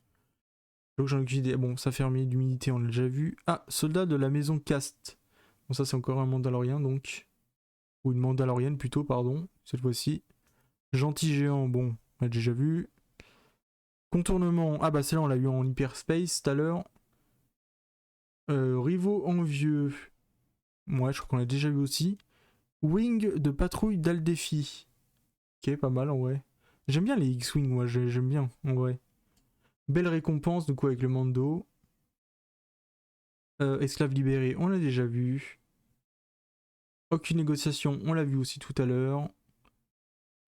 Speaker 1: Donc j'en ai aucune idée. Bon, ça fermier d'humilité, on l'a déjà vu. Ah, soldat de la maison Cast. Bon, ça, c'est encore un Mandalorien, donc. Ou une Mandalorienne plutôt, pardon, cette fois-ci. Gentil géant, bon, on l'a déjà vu. Contournement, ah bah celle-là, on l'a eu en hyperspace tout à l'heure. Rivaux envieux. Ouais, je crois qu'on l'a déjà vu aussi. Wing de patrouille d'Aldéfi. Ok, pas mal en vrai. J'aime bien les X-Wing, moi, j'aime bien en vrai. Belle récompense, du coup, avec le Mando. Esclave libéré, on l'a déjà vu. Aucune négociation, on l'a vu aussi tout à l'heure.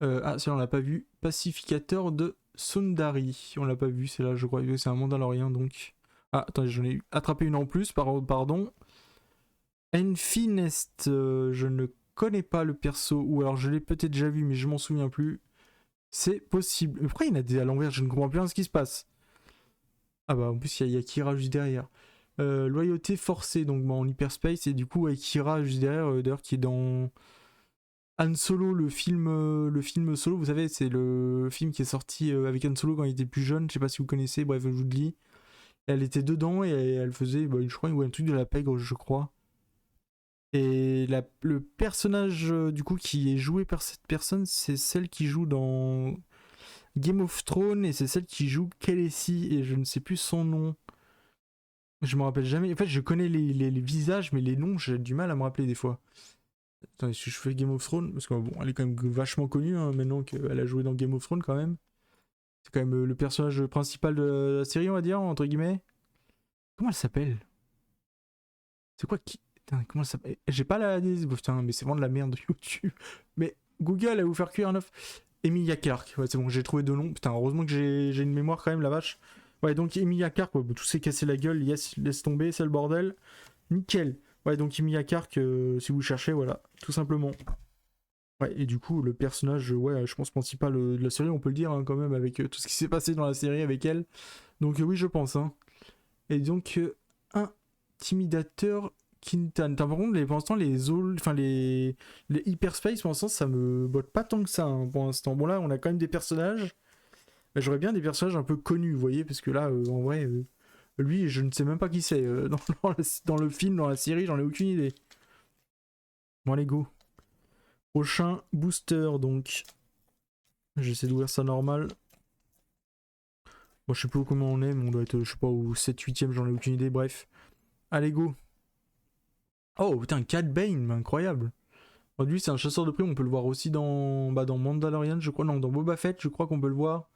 Speaker 1: Ah, ça on l'a pas vu. Pacificateur de Sundari, on l'a pas vu, c'est là, je crois que c'est un Mandalorien donc. Ah, attendez, j'en ai attrapé une en plus, pardon. Enfinest, je ne connais pas le perso, ou alors je l'ai peut-être déjà vu, mais je m'en souviens plus. C'est possible. Mais pourquoi il y en a des à l'envers? Je ne comprends plus rien ce qui se passe. Ah bah en plus il y a Kira juste derrière. Loyauté forcée, donc bon, en hyperspace, et du coup avec Kira juste derrière, d'ailleurs qui est dans Han Solo, le film Solo, vous savez, c'est le film qui est sorti avec Han Solo quand il était plus jeune, je sais pas si vous connaissez, bref, je vous le dis. Elle était dedans et elle faisait, bah, je crois, un truc de la pègre, je crois. Et le personnage du coup qui est joué par cette personne, c'est celle qui joue dans Game of Thrones et c'est celle qui joue Khaleesi et je ne sais plus son nom. Je me rappelle jamais. En fait, je connais les visages, mais les noms, j'ai du mal à me rappeler des fois. Attends, si je fais Game of Thrones, parce que bon, elle est quand même vachement connue hein, maintenant qu'elle a joué dans Game of Thrones quand même. C'est quand même le personnage principal de la série, on va dire, entre guillemets. Comment elle s'appelle? C'est quoi qui. Putain, comment elle s'appelle? J'ai pas la. Putain, mais c'est vraiment de la merde de YouTube. Mais Google, elle va vous faire cuire un œuf. Emilia Clarke, ouais, c'est bon, j'ai trouvé deux noms. Putain, heureusement que j'ai une mémoire quand même, la vache. Ouais, donc Emilia Clarke, ouais, tout s'est cassé la gueule, yes, laisse tomber, c'est le bordel. Nickel. Ouais, donc Emilia Clarke, si vous cherchez, voilà, tout simplement. Ouais, et du coup, le personnage, ouais, je pense principal de la série, on peut le dire hein, quand même, avec tout ce qui s'est passé dans la série avec elle. Donc oui, je pense. Hein. Et donc, Intimidateur Kintan. Par contre, pour l'instant, les hyperspace, pour l'instant, ça me botte pas tant que ça, hein, pour l'instant. Bon, là, on a quand même des personnages. Mais j'aurais bien des personnages un peu connus, vous voyez, parce que là, en vrai, lui, je ne sais même pas qui c'est. Dans le film, dans la série, j'en ai aucune idée. Bon, allez, go. Prochain booster, donc. J'essaie d'ouvrir ça normal. Bon, je sais plus comment on est, mais on doit être, je sais pas, au 7-8ème, j'en ai aucune idée, bref. Allez, go. Oh, putain, Cad Bane, incroyable. Bon, lui, c'est un chasseur de primes, on peut le voir aussi dans Mandalorian, je crois. Non, dans Boba Fett, je crois qu'on peut le voir.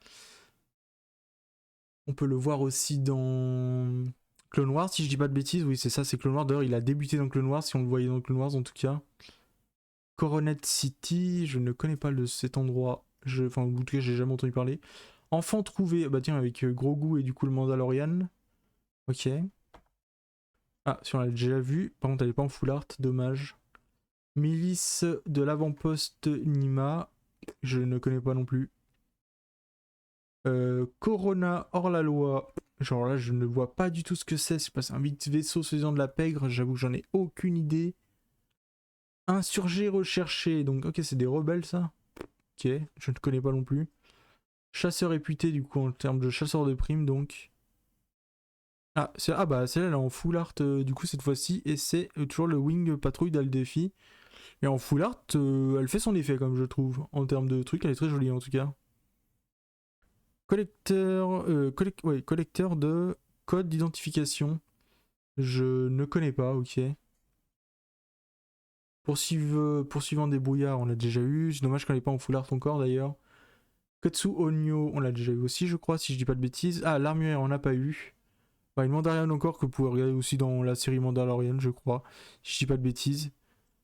Speaker 1: On peut le voir aussi dans Clone Wars, si je dis pas de bêtises. Oui, c'est ça, c'est Clone Wars. D'ailleurs, il a débuté dans Clone Wars, si on le voyait dans Clone Wars en tout cas. Coronet City, je ne connais pas cet endroit. Enfin, en tout cas, j'ai jamais entendu parler. Enfant trouvé, bah tiens, avec Grogu et du coup le Mandalorian. Ok. Ah, si on l'a déjà vu. Par contre, elle est pas en full art, dommage. Milice de l'avant-poste Nima. Je ne connais pas non plus. Corona hors-la-loi. Genre là, je ne vois pas du tout ce que c'est. C'est pas un vite vaisseau se faisant de la pègre. J'avoue que j'en ai aucune idée. Insurgé recherché. Donc, ok, c'est des rebelles, ça. Ok, je ne connais pas non plus. Chasseur réputé, du coup, en termes de chasseur de primes, donc. Ah bah, celle-là, elle est en full art, du coup, cette fois-ci. Et c'est toujours le Wing Patrouille d'Aldefi. Et en full art, elle fait son effet, comme je trouve. En termes de trucs, elle est très jolie, en tout cas. Collecteur de code d'identification. Je ne connais pas, ok. Poursuivant des brouillards, on l'a déjà eu. C'est dommage qu'on n'ait pas en full art encore d'ailleurs. Kotsu Onyo, on l'a déjà eu aussi, je crois, si je dis pas de bêtises. Ah, l'armurière, on n'a pas eu. Bah, une Mandalorian encore que vous pouvez regarder aussi dans la série Mandalorian, je crois, si je dis pas de bêtises.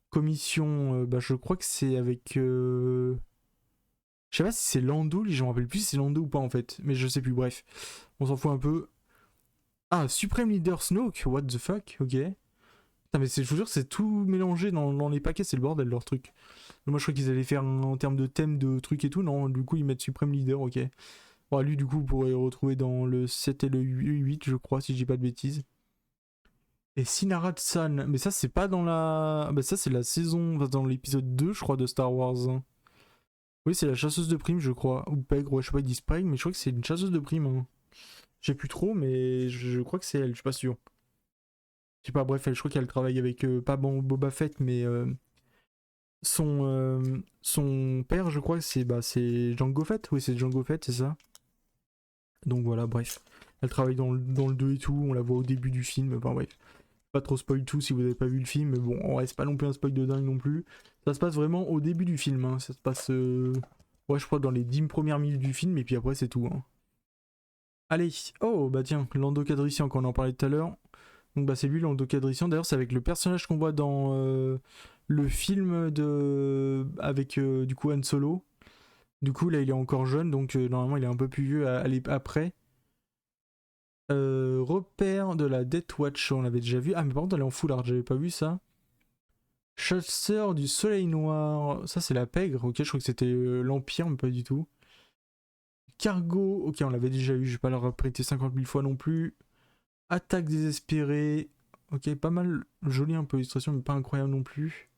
Speaker 1: Commission, bah, je crois que c'est avec. Je sais pas si c'est Lando, je me rappelle plus si c'est Lando ou pas en fait, mais je sais plus, bref. On s'en fout un peu. Ah, Supreme Leader Snoke, what the fuck, ok. Putain, mais je vous jure, c'est tout mélangé dans les paquets, c'est le bordel leur truc. Moi je crois qu'ils allaient faire en termes de thème de trucs et tout, non, du coup ils mettent Supreme Leader, ok. Bon, lui du coup vous pourrez le retrouver dans le 7 et le 8, je crois, si je dis pas de bêtises. Et Sinara San, mais ça c'est pas dans la. Bah ça c'est la saison, enfin, dans l'épisode 2 je crois de Star Wars. Hein. Oui c'est la chasseuse de primes je crois, ou Peg, ouais je sais pas ils disent Peg, mais je crois que c'est une chasseuse de primes. Hein. Je sais plus trop, mais je crois que c'est elle, je suis pas sûr. Je sais pas, bref, je crois qu'elle travaille avec, pas bon, Boba Fett, mais son père, je crois, c'est Jango Fett. Oui, c'est Jango Fett, c'est ça. Donc voilà, bref. Elle travaille dans le 2 et tout, on la voit au début du film, enfin bref. Pas trop spoil tout si vous avez pas vu le film, mais bon, on reste pas non plus un spoil de dingue non plus. Ça se passe vraiment au début du film, hein. Ça se passe, ouais, je crois, dans les 10 premières minutes du film, et puis après, c'est tout. Hein. Allez, oh, bah tiens, Lando Calrissian, quand on en parlait tout à l'heure. Donc bah c'est lui l'Andocadrician. D'ailleurs c'est avec le personnage qu'on voit dans le film de avec du coup Han Solo. Du coup là il est encore jeune donc normalement il est un peu plus vieux à aller après. Repère de la Death Watch, on l'avait déjà vu. Ah mais par contre elle est en full art, j'avais pas vu ça. Chasseur du Soleil Noir, ça c'est la pègre, ok je crois que c'était l'Empire mais pas du tout. Cargo, ok on l'avait déjà eu, je vais pas le répéter 50 000 fois non plus. Attaque désespérée, ok pas mal joli un peu illustration mais pas incroyable non plus.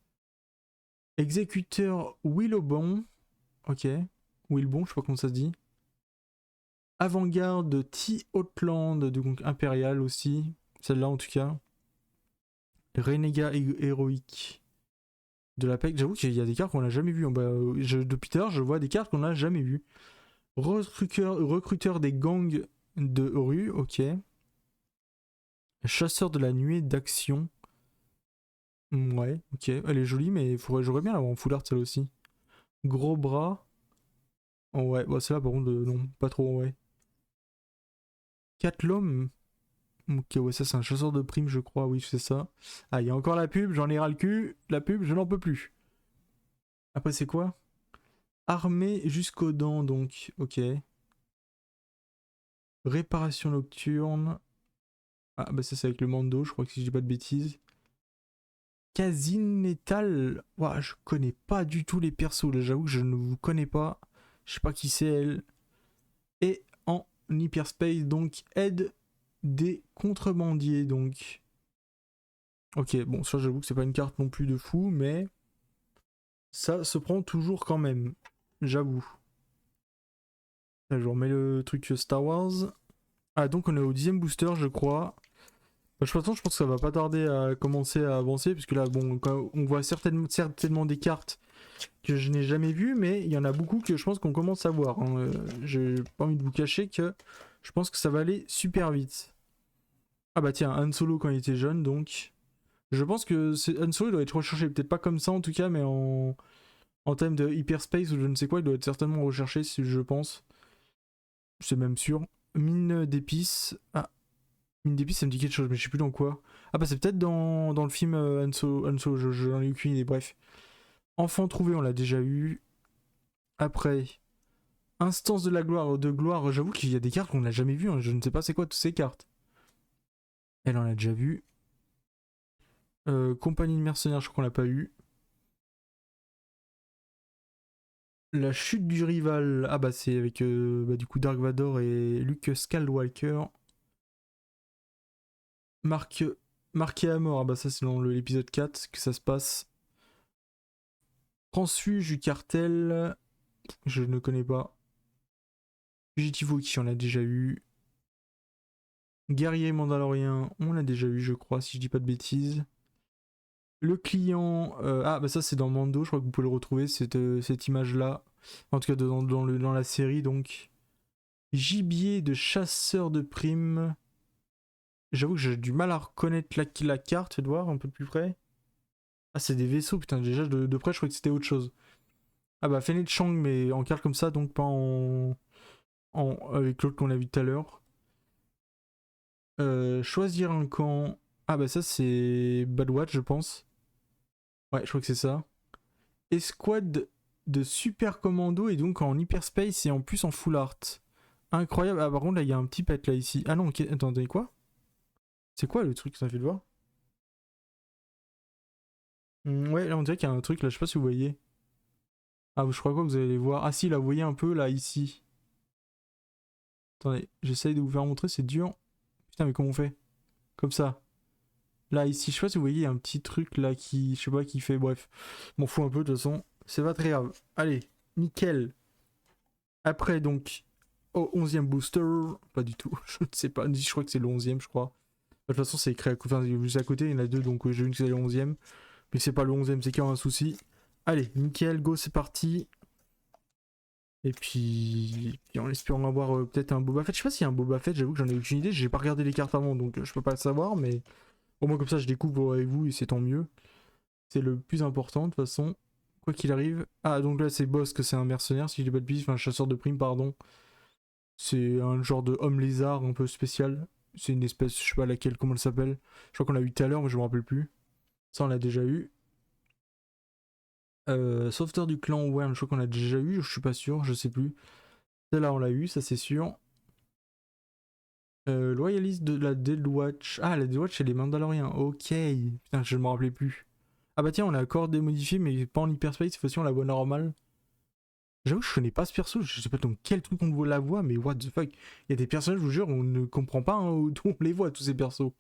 Speaker 1: Exécuteur Willobon, ok, Willbon je sais pas comment ça se dit. Avant-garde de T-Outland, donc impérial aussi, celle-là en tout cas. Renégat héroïque de la PEC, j'avoue qu'il y a des cartes qu'on n'a jamais vues. Bah, depuis tout à l'heure, je vois des cartes qu'on n'a jamais vues. Recruteur des gangs de rue, ok. Chasseur de la nuée d'action. Ouais, ok. Elle est jolie, mais j'aurais bien l'avoir en full art celle aussi. Gros bras. Oh, ouais, bah, celle-là par contre, non, pas trop, ouais. Catlom. Ok, ouais, ça c'est un chasseur de primes, je crois, oui, c'est ça. Ah, il y a encore la pub, j'en ai ras le cul. La pub, je n'en peux plus. Après, c'est quoi? Armé jusqu'aux dents, donc, ok. Réparation nocturne. Ah, bah ça c'est avec le Mando, je crois que si je dis pas de bêtises. Casinetal. Ouah, je connais pas du tout les persos, là, j'avoue que je ne vous connais pas. Je sais pas qui c'est elle. Et en hyperspace, donc, aide des contrebandiers, donc. Ok, bon, ça j'avoue que c'est pas une carte non plus de fou, mais ça se prend toujours quand même, j'avoue. Là, je remets le truc Star Wars. Ah, donc on est au 10ème booster, je crois. Bah, je pense que ça va pas tarder à commencer à avancer, puisque là, bon, on voit certainement des cartes que je n'ai jamais vues, mais il y en a beaucoup que je pense qu'on commence à voir. Hein. J'ai pas envie de vous cacher que je pense que ça va aller super vite. Ah bah tiens, Han Solo quand il était jeune, donc. Je pense que Han Solo doit être recherché, peut-être pas comme ça en tout cas, mais en termes de hyperspace ou je ne sais quoi, il doit être certainement recherché, si je pense. C'est même sûr. Mine d'épices. Ah, mine d'épices, ça me dit quelque chose, mais je sais plus dans quoi. Ah bah c'est peut-être dans le film Han Solo, je n'en ai aucune idée, bref. Enfant trouvé, on l'a déjà eu. Après, Instance de gloire, j'avoue qu'il y a des cartes qu'on n'a jamais vues, hein. Je ne sais pas c'est quoi toutes ces cartes. Elle en a déjà vu. Compagnie de mercenaires, je crois qu'on l'a pas eu. La chute du rival, ah bah c'est avec bah, du coup Dark Vador et Luke Skywalker. Marqué à mort, ah bah ça c'est dans l'épisode 4 que ça se passe. Transfuge du cartel, je ne connais pas. Fugitivo qui on a déjà eu. Guerrier mandalorien, on l'a déjà eu je crois si je dis pas de bêtises. Le client, ah bah ça c'est dans Mando, je crois que vous pouvez le retrouver cette image là. En tout cas dans la série donc. Gibier de chasseur de primes. J'avoue que j'ai du mal à reconnaître la carte, faites voir un peu plus près. Ah, c'est des vaisseaux, putain, déjà de près, je croyais que c'était autre chose. Ah bah, Fennec Chang, mais en carte comme ça, donc pas avec l'autre qu'on a vu tout à l'heure. Choisir un camp. Ah bah, ça, c'est Bad Watch, je pense. Ouais, je crois que c'est ça. Escouade de super commando et donc en hyperspace et en plus en full art. Incroyable. Ah, par contre, là, il y a un petit pet là ici. Ah non, ok, attendez, quoi? C'est quoi le truc que ça fait de voir? Ouais, là, on dirait qu'il y a un truc là, je sais pas si vous voyez. Ah, je crois quoi que vous allez les voir. Ah si, là, vous voyez un peu, là, ici. Attendez, j'essaye de vous faire montrer, c'est dur. Putain, mais comment on fait? Comme ça. Là, ici, je sais pas si vous voyez, il y a un petit truc là qui, je sais pas, qui fait, bref. M'en fous un peu, de toute façon. C'est pas très grave. Allez, nickel. Après, donc, au 11e booster. Pas du tout, je ne sais pas. Je crois que c'est le 11e, je crois. De toute façon, c'est écrit juste à côté, il y en a deux, donc j'ai une que c'est le 11e. Mais c'est pas le 11e, c'est qu'il y a un souci. Allez, nickel, go, c'est parti. Et puis en espérant avoir peut-être un Boba Fett. Je sais pas s'il y a un Boba Fett, j'avoue que j'en ai aucune idée. J'ai pas regardé les cartes avant, donc je peux pas le savoir. Mais au moins comme ça, je découvre avec vous et c'est tant mieux. C'est le plus important de toute façon. Quoi qu'il arrive. Ah, donc là, c'est Boss, que c'est un mercenaire, si je dis pas de bêtises. Enfin, un chasseur de primes, pardon. C'est un genre de homme lézard un peu spécial. C'est une espèce, je sais pas laquelle, comment elle s'appelle. Je crois qu'on l'a eu tout à l'heure, mais je me rappelle plus. Ça, on l'a déjà eu. Sauveteur du clan Worm, je crois qu'on l'a déjà eu, je suis pas sûr, je sais plus. Celle-là, on l'a eu, ça c'est sûr. Loyaliste de la Dead Watch. Ah, la Dead Watch, c'est les Mandaloriens. Ok. Putain, je ne me rappelais plus. Ah bah tiens, on a encore démodifié, mais pas en hyperspace. Cette fois-ci, on la voit normale. J'avoue que je connais pas ce perso. Je sais pas dans quel truc on la voit, mais what the fuck. Il y a des personnages, je vous jure, on ne comprend pas hein, d'où on les voit, tous ces persos.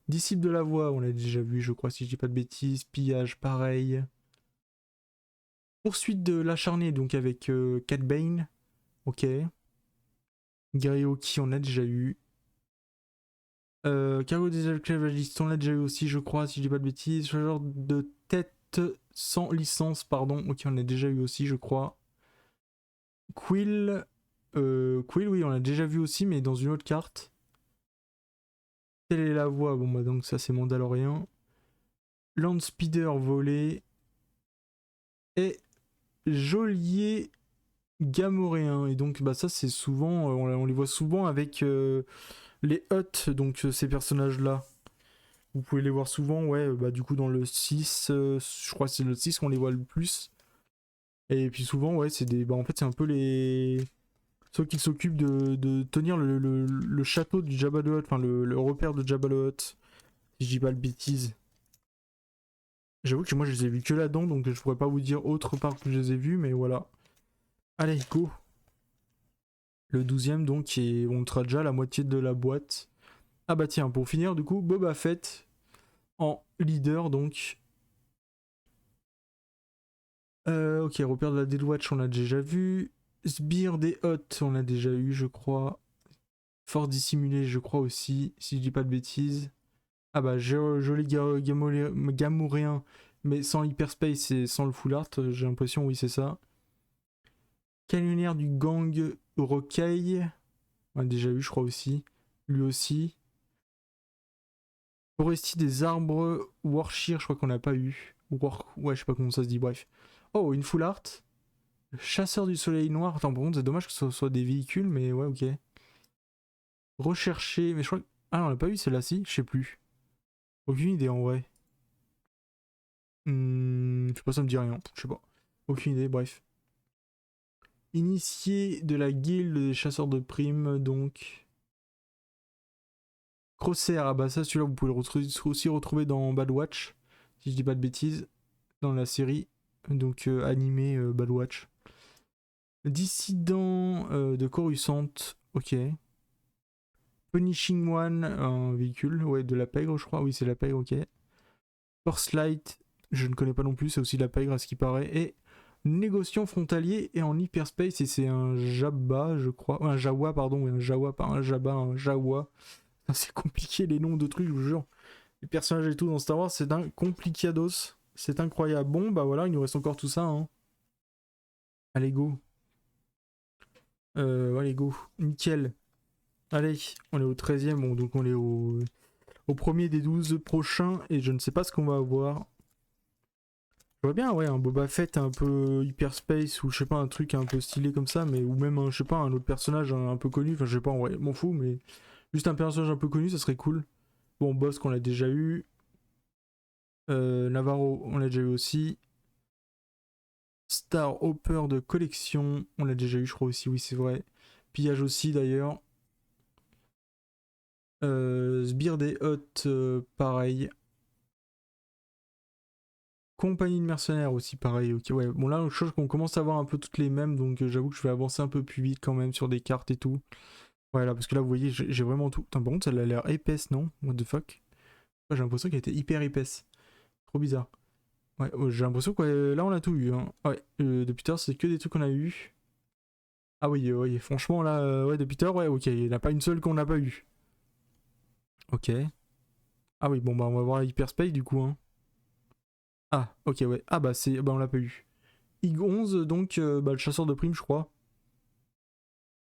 Speaker 1: Disciple de la voix, on l'a déjà vu, je crois, si je dis pas de bêtises. Pillage, pareil. Poursuite de l'acharné, donc avec Cat Bane. Ok. Gaeoki, on a déjà eu. Cargo des esclavagistes, on l'a déjà eu aussi, je crois, si je dis pas de bêtises. Ce genre de tête sans licence, pardon. Ok, on l'a déjà eu aussi, je crois. Quill. Quill, oui, on l'a déjà vu aussi, mais dans une autre carte. Telle est la voix. Bon, bah, donc ça, c'est Mandalorian. Landspeeder volé. Et Geôlier Gamoréen. Et donc, bah, ça, c'est souvent. On les voit souvent avec les Hutt, donc ces personnages-là. Vous pouvez les voir souvent, ouais, bah du coup dans le 6, je crois que c'est le 6 qu'on les voit le plus. Et puis souvent, ouais, c'est des. Bah en fait, c'est un peu les. Ceux qui s'occupent de tenir le château du Jabba the Hutt, enfin le repère de Jabba the Hutt, si je dis pas de bêtises. J'avoue que moi je les ai vus que là-dedans, donc je pourrais pas vous dire autre part que je les ai vus, mais voilà. Allez, go. Le 12ème donc, et on sera déjà à la moitié de la boîte. Ah bah tiens, pour finir, du coup, Boba Fett en leader, donc. Ok, repère de la Dead Watch, on l'a déjà vu. Sbire des Hutt, on l'a déjà eu, je crois. Fort dissimulé, je crois aussi, si je dis pas de bêtises. Ah bah, joli gamouréen, mais sans hyperspace et sans le full art, j'ai l'impression, oui, c'est ça. Canonnière du gang Rocaille, on l'a déjà eu, je crois aussi. Lui aussi. Forestier des arbres Warshire, je crois qu'on l'a pas eu. Ouais, je sais pas comment ça se dit, bref. Oh, une full art. Chasseur du soleil noir. Attends, par contre, c'est dommage que ce soit des véhicules, mais ouais, ok. Rechercher. Mais je crois que. Ah, on l'a pas eu celle-là, si. Je sais plus. Aucune idée en vrai. Je sais pas, ça me dit rien. Je sais pas. Aucune idée, bref. Initié de la guilde des chasseurs de primes, donc. Crosshair, ah bah ça, celui-là, vous pouvez le aussi retrouver dans Bad Watch, si je dis pas de bêtises, dans la série. Donc, animé Bad Watch. Dissident de Coruscant, ok. Punishing One, un véhicule, ouais, de la pègre, je crois. Oui, c'est la pègre, ok. Force Light, je ne connais pas non plus, c'est aussi la pègre à ce qui paraît. Et négociant frontalier et en hyperspace, et c'est un Jabba, je crois. Un Jawa, pardon, oui, un Jawa, pas un Jabba, un Jawa. C'est compliqué les noms de trucs, je vous jure. Les personnages et tout dans Star Wars, c'est un complicados. C'est incroyable. Bon, bah voilà, il nous reste encore tout ça. Hein. Allez, go. Allez, go. Nickel. Allez, on est au 13ème, bon, donc on est au premier des 12 prochains, et je ne sais pas ce qu'on va avoir. Je vois bien, ouais, un Boba Fett un peu hyperspace, ou je sais pas, un truc un peu stylé comme ça, mais ou même, je sais pas, un autre personnage un peu connu, enfin je sais pas, en vrai, m'en fous, mais juste un personnage un peu connu, ça serait cool. Bon, Boss qu'on l'a déjà eu. Navarro, on l'a déjà eu aussi. Star Hopper de collection, on l'a déjà eu, je crois aussi, oui, c'est vrai. Pillage aussi, d'ailleurs. Sbire des Hutt, pareil. Compagnie de mercenaires aussi, pareil. Ok, ouais. Bon, là, je pense qu'on commence à avoir un peu toutes les mêmes, donc j'avoue que je vais avancer un peu plus vite quand même sur des cartes et tout. Ouais, là, parce que là, vous voyez, j'ai vraiment tout. Putain, par contre, elle a l'air épaisse, non? What the fuck? Ouais, j'ai l'impression qu'elle était hyper épaisse. Trop bizarre. Ouais, j'ai l'impression que là, on a tout eu. Hein. Ouais, depuis tard, c'est que des trucs qu'on a eu. Ah oui, oui, franchement, là, ouais, depuis tard, ouais, ok. Il n'y en a pas une seule qu'on n'a pas eu. Ok. Ah oui, bon, bah, on va voir Hyperspace du coup, hein. Ah, ok, ouais. Ah, bah, bah on l'a pas eu. IG-11, donc, bah, le chasseur de primes, je crois.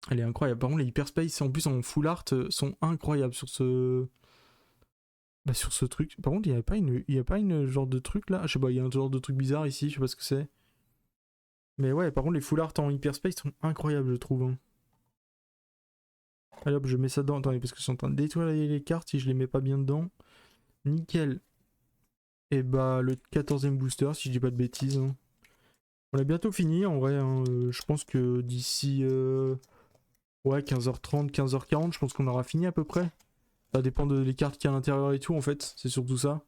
Speaker 1: Elle est incroyable. Par contre, les Hyperspace, en plus, en full art, sont incroyables sur ce. Bah, sur ce truc. Par contre, il y a pas une genre de truc là. Ah, je sais pas, il y a un genre de truc bizarre ici, je sais pas ce que c'est. Mais ouais, par contre, les full art en Hyperspace sont incroyables, je trouve. Hein. Allez hop, je mets ça dedans. Attendez, parce que je suis en train de détruire les cartes si je les mets pas bien dedans. Nickel. Et bah, le 14e booster, si je dis pas de bêtises. Hein. On a bientôt fini en vrai. Hein. Je pense que d'ici ouais, 15h30, 15h40, je pense qu'on aura fini à peu près. Ça dépend des cartes qu'il y a à l'intérieur et tout en fait. C'est surtout ça.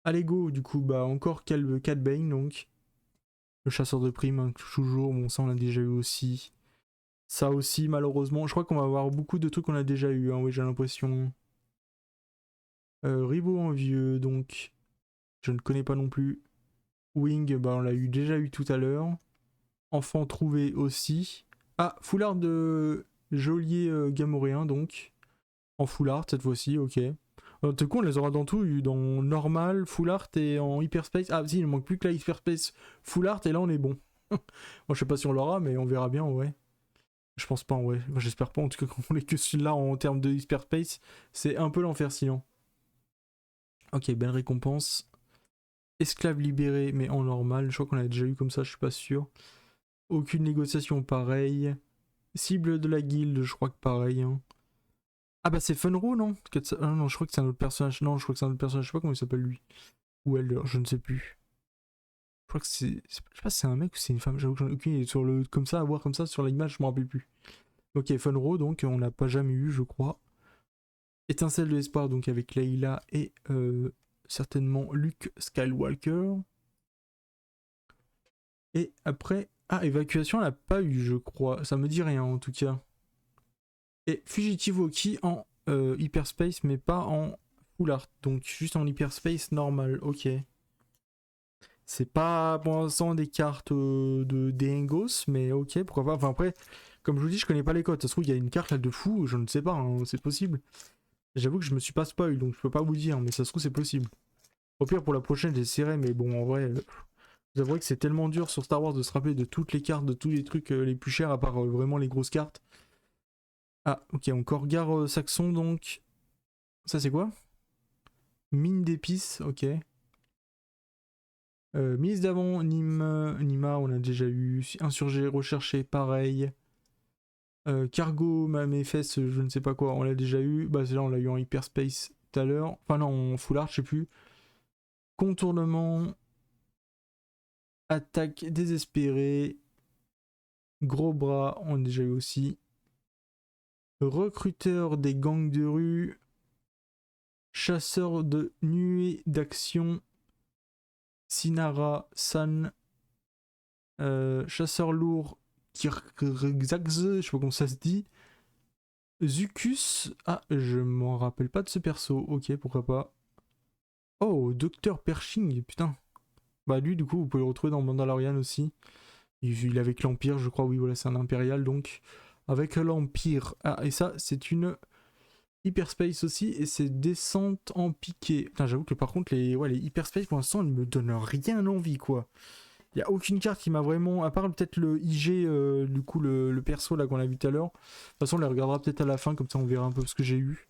Speaker 1: Allez go, du coup, bah encore Cat Bane donc. Le chasseur de primes, hein, toujours. Bon, ça on l'a déjà eu aussi. Ça aussi, malheureusement. Je crois qu'on va avoir beaucoup de trucs qu'on a déjà eu, hein, oui, j'ai l'impression. Ribot en vieux, donc. Je ne connais pas non plus. Wing, bah on l'a déjà eu tout à l'heure. Enfant trouvé aussi. Ah, foulard de geôlier gamoréen, donc. En full art cette fois-ci, ok. Du coup, on les aura dans tout, dans normal, full art et en hyperspace. Ah, si, il ne manque plus que la hyperspace full art et là on est bon. Moi, je sais pas si on l'aura, mais on verra bien, ouais. Je pense pas, ouais. Enfin, j'espère pas, en tout cas, qu'on ait que celui-là en termes de hyperspace. C'est un peu l'enfer sinon. Ok, belle récompense. Esclave libéré, mais en normal. Je crois qu'on a déjà eu comme ça, je suis pas sûr. Aucune négociation, pareil. Cible de la guilde, je crois que pareil. Hein. Ah bah c'est Funro, non? Ah non, je crois que c'est un autre personnage. Non, je crois que c'est un autre personnage. Je sais pas comment il s'appelle lui. Ou elle, je ne sais plus. Je crois que c'est. Je sais pas si c'est un mec ou c'est une femme. J'avoue que j'en ai aucune idée. Sur le... Comme ça, à voir comme ça sur l'image, je m'en rappelle plus. Ok, Funro, donc on n'a pas jamais eu, je crois. Étincelle de l'espoir, donc avec Layla et certainement Luke Skywalker. Et après. Ah, évacuation, elle n'a pas eu, je crois. Ça me dit rien en tout cas. Et Fugitive Oki en hyperspace, mais pas en full art. Donc juste en hyperspace normal, ok. C'est pas pour l'instant des cartes de Dengos, mais ok, pourquoi pas. Enfin après, comme je vous dis, je connais pas les codes. Ça se trouve, il y a une carte là de fou, je ne sais pas, hein, c'est possible. J'avoue que je me suis pas spoil, donc je peux pas vous dire, mais ça se trouve, c'est possible. Au pire, pour la prochaine, j'essaierai, mais bon, en vrai, vous avouez que c'est tellement dur sur Star Wars de se rappeler de toutes les cartes, de tous les trucs les plus chers, à part vraiment les grosses cartes. Ah, ok, encore Gare Saxon, donc. Ça, c'est quoi? Mine d'épices, ok. Mise d'avant, Nima, on a déjà eu. Insurgé, recherché, pareil. Cargo, mes fesses, je ne sais pas quoi, on l'a déjà eu. Bah, c'est là, on l'a eu en hyperspace tout à l'heure. Enfin, non, en full art, je sais plus. Contournement. Attaque désespérée. Gros bras, on a déjà eu aussi. Recruteur des gangs de rue. Chasseur de nuées d'action. Sinara, San. Chasseur lourd. Kirkzax, je sais pas comment ça se dit. Zucus. Ah, je m'en rappelle pas de ce perso. Ok, pourquoi pas. Oh, Docteur Pershing, putain. Bah lui, du coup, vous pouvez le retrouver dans Mandalorian aussi. Il est avec l'Empire, je crois, oui, voilà, c'est un impérial, donc. Avec l'Empire. Ah, et ça, c'est une hyperspace aussi, et c'est descente en piqué. Putain, j'avoue que par contre, les hyperspace, pour l'instant, ne me donnent rien envie, quoi. Il n'y a aucune carte qui m'a vraiment... À part peut-être le IG, du coup, le perso, là, qu'on a vu tout à l'heure. De toute façon, on les regardera peut-être à la fin, comme ça, on verra un peu ce que j'ai eu.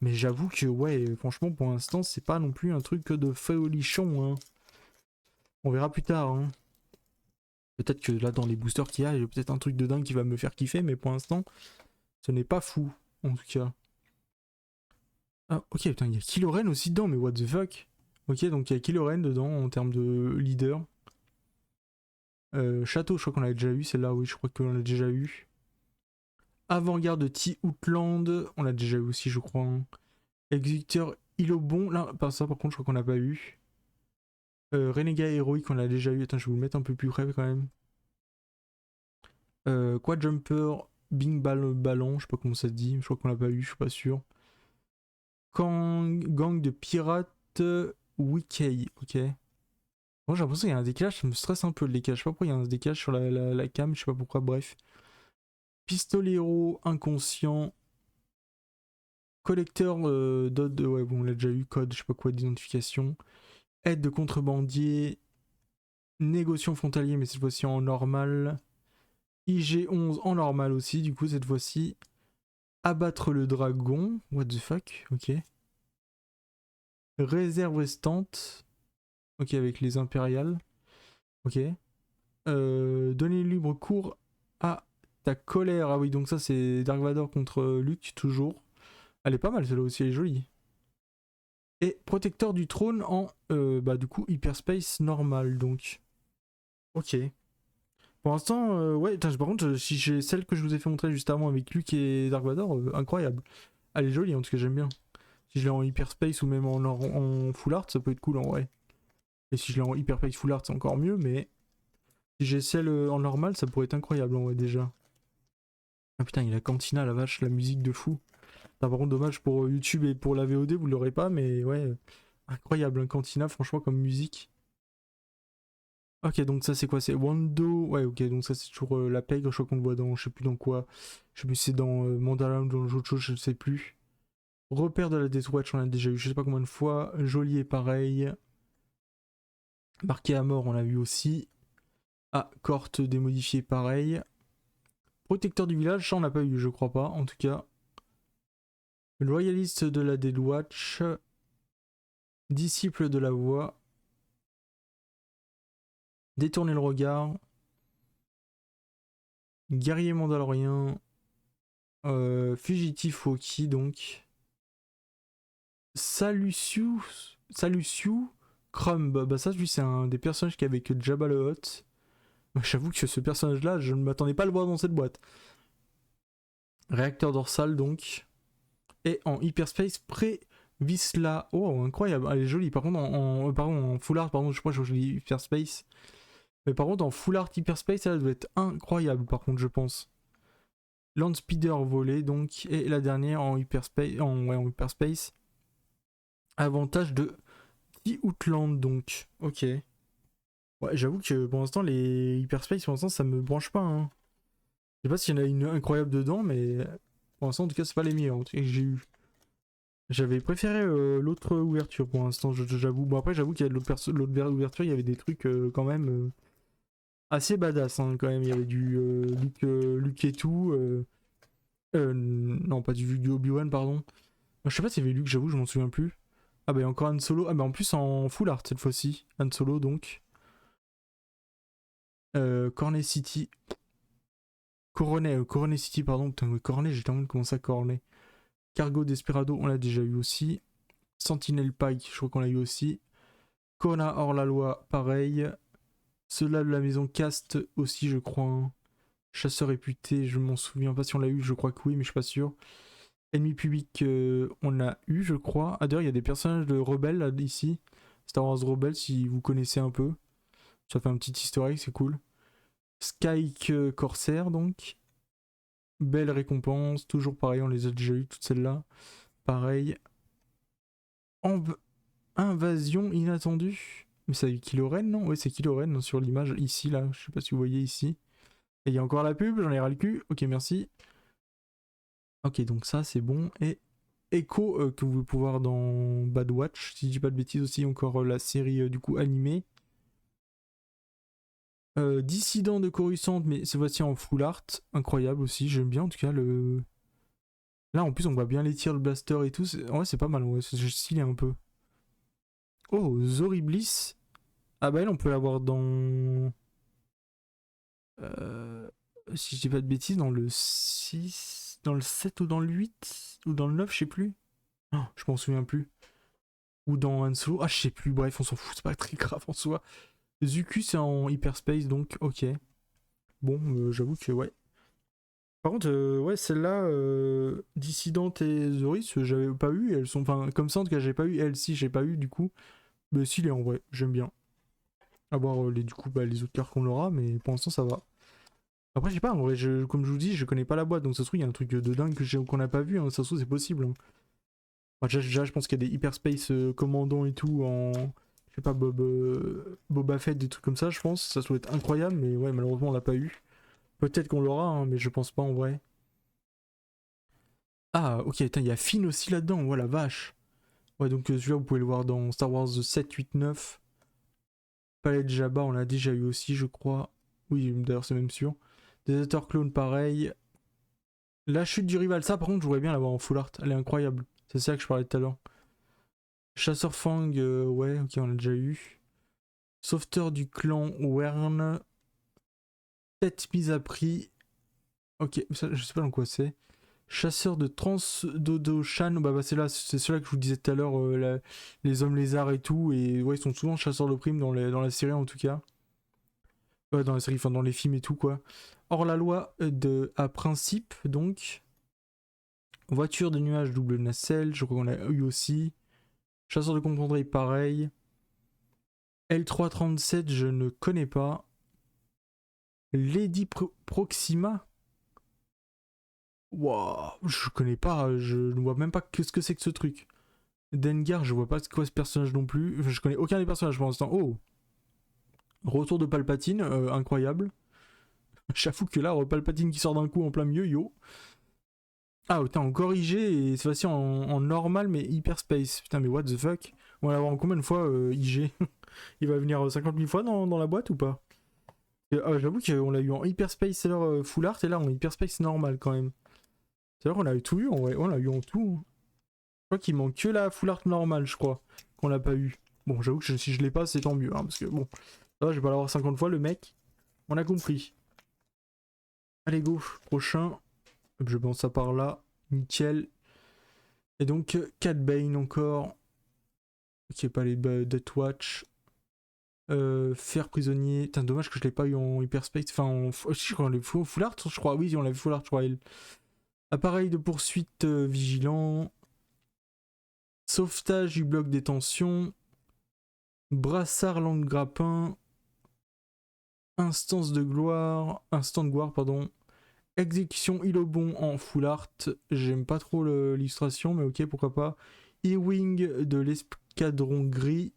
Speaker 1: Mais j'avoue que, ouais, franchement, pour l'instant, c'est pas non plus un truc de folichon, hein. On verra plus tard, hein. Peut-être que là, dans les boosters qu'il y a, il y a peut-être un truc de dingue qui va me faire kiffer, mais pour l'instant, ce n'est pas fou, en tout cas. Ah, ok, putain, il y a Kylo Ren aussi dedans, mais what the fuck? Ok, donc il y a Kylo Ren dedans, en termes de leader. Château, je crois qu'on l'a déjà eu, celle-là, oui, je crois qu'on l'a déjà eu. Avant-garde de T-Outland, on l'a déjà eu aussi, je crois. Hein. Exécuteur Ilobon, là, par ça, par contre, je crois qu'on l'a pas eu. Renégat héroïque, on l'a déjà eu. Attends, je vais vous le mettre un peu plus près quand même. Quadjumper, Bing Ballon, je sais pas comment ça se dit, je crois qu'on l'a pas eu, je suis pas sûr. Gang de pirates Wikei, ok. Moi j'ai l'impression qu'il y a un décalage, ça me stresse un peu le décalage. Je sais pas pourquoi il y a un décalage sur la cam, je sais pas pourquoi, bref. Pistolero inconscient. Collecteur d'ode, ouais, bon, on l'a déjà eu, code, je sais pas quoi, d'identification. Aide de contrebandier. Négociant frontalier, mais cette fois-ci en normal. IG11 en normal aussi, du coup, cette fois-ci. Abattre le dragon. What the fuck, ok. Réserve restante. Ok, avec les impériales. Ok. Donner libre cours à ta colère. Ah oui, donc ça c'est Dark Vador contre Luke, toujours. Elle est pas mal celle-là aussi, elle est jolie. Et protecteur du trône en, bah du coup, hyperspace normal, donc. Ok. Pour l'instant, ouais, par contre, si j'ai celle que je vous ai fait montrer juste avant avec Luke et Dark Vador, incroyable. Elle est jolie, en tout cas, j'aime bien. Si je l'ai en hyperspace ou même en full art, ça peut être cool en vrai. Et si je l'ai en hyperspace full art, c'est encore mieux, mais si j'ai celle en normal, ça pourrait être incroyable en vrai déjà. Ah putain, il y a la cantina, la vache, la musique de fou. Par contre, dommage pour YouTube et pour la VOD, vous l'aurez pas, mais ouais, incroyable, un cantina, franchement, comme musique. Ok, donc ça c'est quoi? C'est Wando. Ouais, ok, donc ça c'est toujours la pègre, je crois qu'on le voit dans, je sais plus dans quoi. Je sais plus si c'est dans Mandalorian ou dans autre chose, je ne sais plus. Repère de la Death Watch, on a déjà eu je sais pas combien de fois. Geôlier, pareil. Marqué à mort, on l'a vu aussi. Ah, Corte démodifié, pareil. Protecteur du village, ça on l'a pas eu, je crois pas, en tout cas. Loyaliste de la Death Watch. Disciple de la voix. Détourner le regard. Guerrier mandalorien. Fugitif Wookie, donc. Salusiu Crumb. Bah ça, lui, c'est un des personnages qui est avec Jabba le Hutt. J'avoue que ce personnage-là, je ne m'attendais pas à le voir dans cette boîte. Réacteur dorsal, donc. Et en hyperspace, Visla. Oh, incroyable. Elle est jolie. Par contre, en full art, pardon, je crois que je dis hyperspace. Mais par contre, en full art hyperspace, elle doit être incroyable, par contre, je pense. Landspeeder volé, donc. Et la dernière en hyperspace. En hyperspace. Avantage de Petit Outland, donc. Ok. Ouais, j'avoue que pour l'instant, les hyperspace, pour l'instant, ça me branche pas. Hein. Je sais pas s'il y en a une incroyable dedans, mais pour l'instant, en tout cas, c'est pas les meilleurs en tout cas, que j'ai eu. J'avais préféré l'autre ouverture pour l'instant, j'avoue. Bon, après, j'avoue qu'il y a de l'autre ouverture, il y avait des trucs quand même assez badass. Hein, quand même, il y avait du Luke et tout. Non, pas du Obi-Wan, pardon. Je sais pas s'il y avait Luke, j'avoue, je m'en souviens plus. Ah, bah, il y a encore Han Solo. Ah, bah, en plus, en full art cette fois-ci. Han Solo, donc. Cornet City. Coronet City, pardon. Putain, oui, Cornet, j'ai tellement comment ça, Cornet. Cargo Desperado, on l'a déjà eu aussi. Sentinel Pike, je crois qu'on l'a eu aussi. Kona hors-la-loi, pareil. Cela de la maison Cast aussi, je crois. Hein. Chasseur réputé, je m'en souviens pas si on l'a eu, je crois que oui, mais je suis pas sûr. Ennemi public, on l'a eu, je crois. Ah, d'ailleurs, il y a des personnages de rebelles là, ici. Star Wars Rebels, si vous connaissez un peu. Ça fait un petit historique, c'est cool. Skyke Corsair, donc. Belle récompense, toujours pareil, on les a déjà eu toutes celles-là. Pareil. Invasion inattendue. Mais c'est Kylo Ren, non? Ouais, c'est Kylo Ren sur l'image ici, là. Je sais pas si vous voyez ici. Et il y a encore la pub, j'en ai ras le cul. Ok, merci. Ok, donc ça, c'est bon. Et Echo, que vous pouvez voir dans Bad Watch, si je dis pas de bêtises aussi, encore la série du coup animée. Dissident de Coruscant, mais cette fois-ci en full art. Incroyable aussi, j'aime bien en tout cas le. Là, en plus, on voit bien les tirs, le blaster et tout. Ouais, c'est pas mal, ouais, c'est stylé un peu. Oh, Zori Bliss. Ah bah elle, on peut l'avoir dans... si je dis pas de bêtises, dans le 6, dans le 7 ou dans le 8, ou dans le 9, je sais plus. Oh, je m'en souviens plus. Ou dans Han Solo. Ah, je sais plus, bref, on s'en fout, c'est pas très grave en soi. Zuku, c'est en hyperspace, donc ok. Bon, j'avoue que ouais. Par contre, ouais, celle-là, Dissidente et Zoris, j'avais pas eu. Elles sont, enfin, comme ça, en tout cas, j'ai pas eu. Elle, si, j'ai pas eu, du coup. Mais si, les en vrai, j'aime bien. À voir du coup, bah, les autres cartes qu'on aura, mais pour l'instant, ça va. Après, je sais pas, en vrai, comme je vous dis, je connais pas la boîte, donc ça se trouve, il y a un truc de dingue qu'on n'a pas vu, hein, ça se trouve, c'est possible. Hein. Enfin, déjà, je pense qu'il y a des hyperspace commandants et tout en. Je sais pas, Boba Fett, des trucs comme ça, je pense. Ça doit être incroyable, mais ouais, malheureusement, on l'a pas eu. Peut-être qu'on l'aura, hein, mais je pense pas en vrai. Ah, ok, il y a Finn aussi là-dedans, voilà, vache. Ouais, donc celui-là, vous pouvez le voir dans Star Wars 7, 8, 9. Palais de Jabba, on l'a déjà eu aussi, je crois. Oui, d'ailleurs, c'est même sûr. Deserter Clone, pareil. La chute du rival, ça par contre, je voudrais bien l'avoir en full art. Elle est incroyable. C'est ça que je parlais tout à l'heure. Chasseur Fang, ouais, ok, on l'a déjà eu. Sauveteur du clan Wern. Tête mise à prix. Ok, ça, je sais pas dans quoi c'est. Chasseur de Transdodoshan, bah c'est là, c'est ceux-là que je vous disais tout à l'heure, les hommes lézards et tout, et ouais, ils sont souvent chasseurs de primes dans la série en tout cas. Dans la série, enfin dans les films et tout quoi. Hors la loi à principe, donc. Voiture de nuage double nacelle, je crois qu'on a eu aussi. Chasseur de comprendrez, pareil. L337, je ne connais pas. Lady Proxima. Waouh, je connais pas, je ne vois même pas ce que c'est que ce truc. Dengar, je vois pas quoi ce personnage non plus. Enfin, je connais aucun des personnages pour l'instant. Oh, retour de Palpatine, incroyable. J'avoue que là, Palpatine qui sort d'un coup en plein milieu, yo. Ah, putain, encore IG et cette fois-ci en normal mais hyperspace. Putain, mais what the fuck? On va l'avoir combien de fois IG? Il va venir 50 000 fois dans la boîte ou pas? J'avoue qu'on l'a eu en hyperspace, c'est leur full art et là en hyperspace normal quand même. C'est vrai qu'on a eu tout eu en vrai, on l'a eu en tout. Je crois qu'il manque que la full art normale, je crois, qu'on l'a pas eu. Bon, j'avoue que si je l'ai pas, c'est tant mieux, hein, parce que bon, ça va, je vais pas l'avoir 50 fois le mec. On a compris. Allez go, prochain. Je pense ça par là. Nickel. Et donc, Cat Bane encore. Ok, pas les Death Watch. Faire prisonnier. Putain, dommage que je l'ai pas eu en hyperspace. Enfin, je crois qu'on l'a vu full art, je crois. Oui, on l'a vu full art, je crois. Appareil de poursuite vigilant. Sauvetage du bloc détention. Brassard langue grappin. Instance de gloire. Instant de gloire, pardon. Exécution Ilobon en full art. J'aime pas trop l'illustration, mais ok, pourquoi pas. E-Wing de l'escadron gris.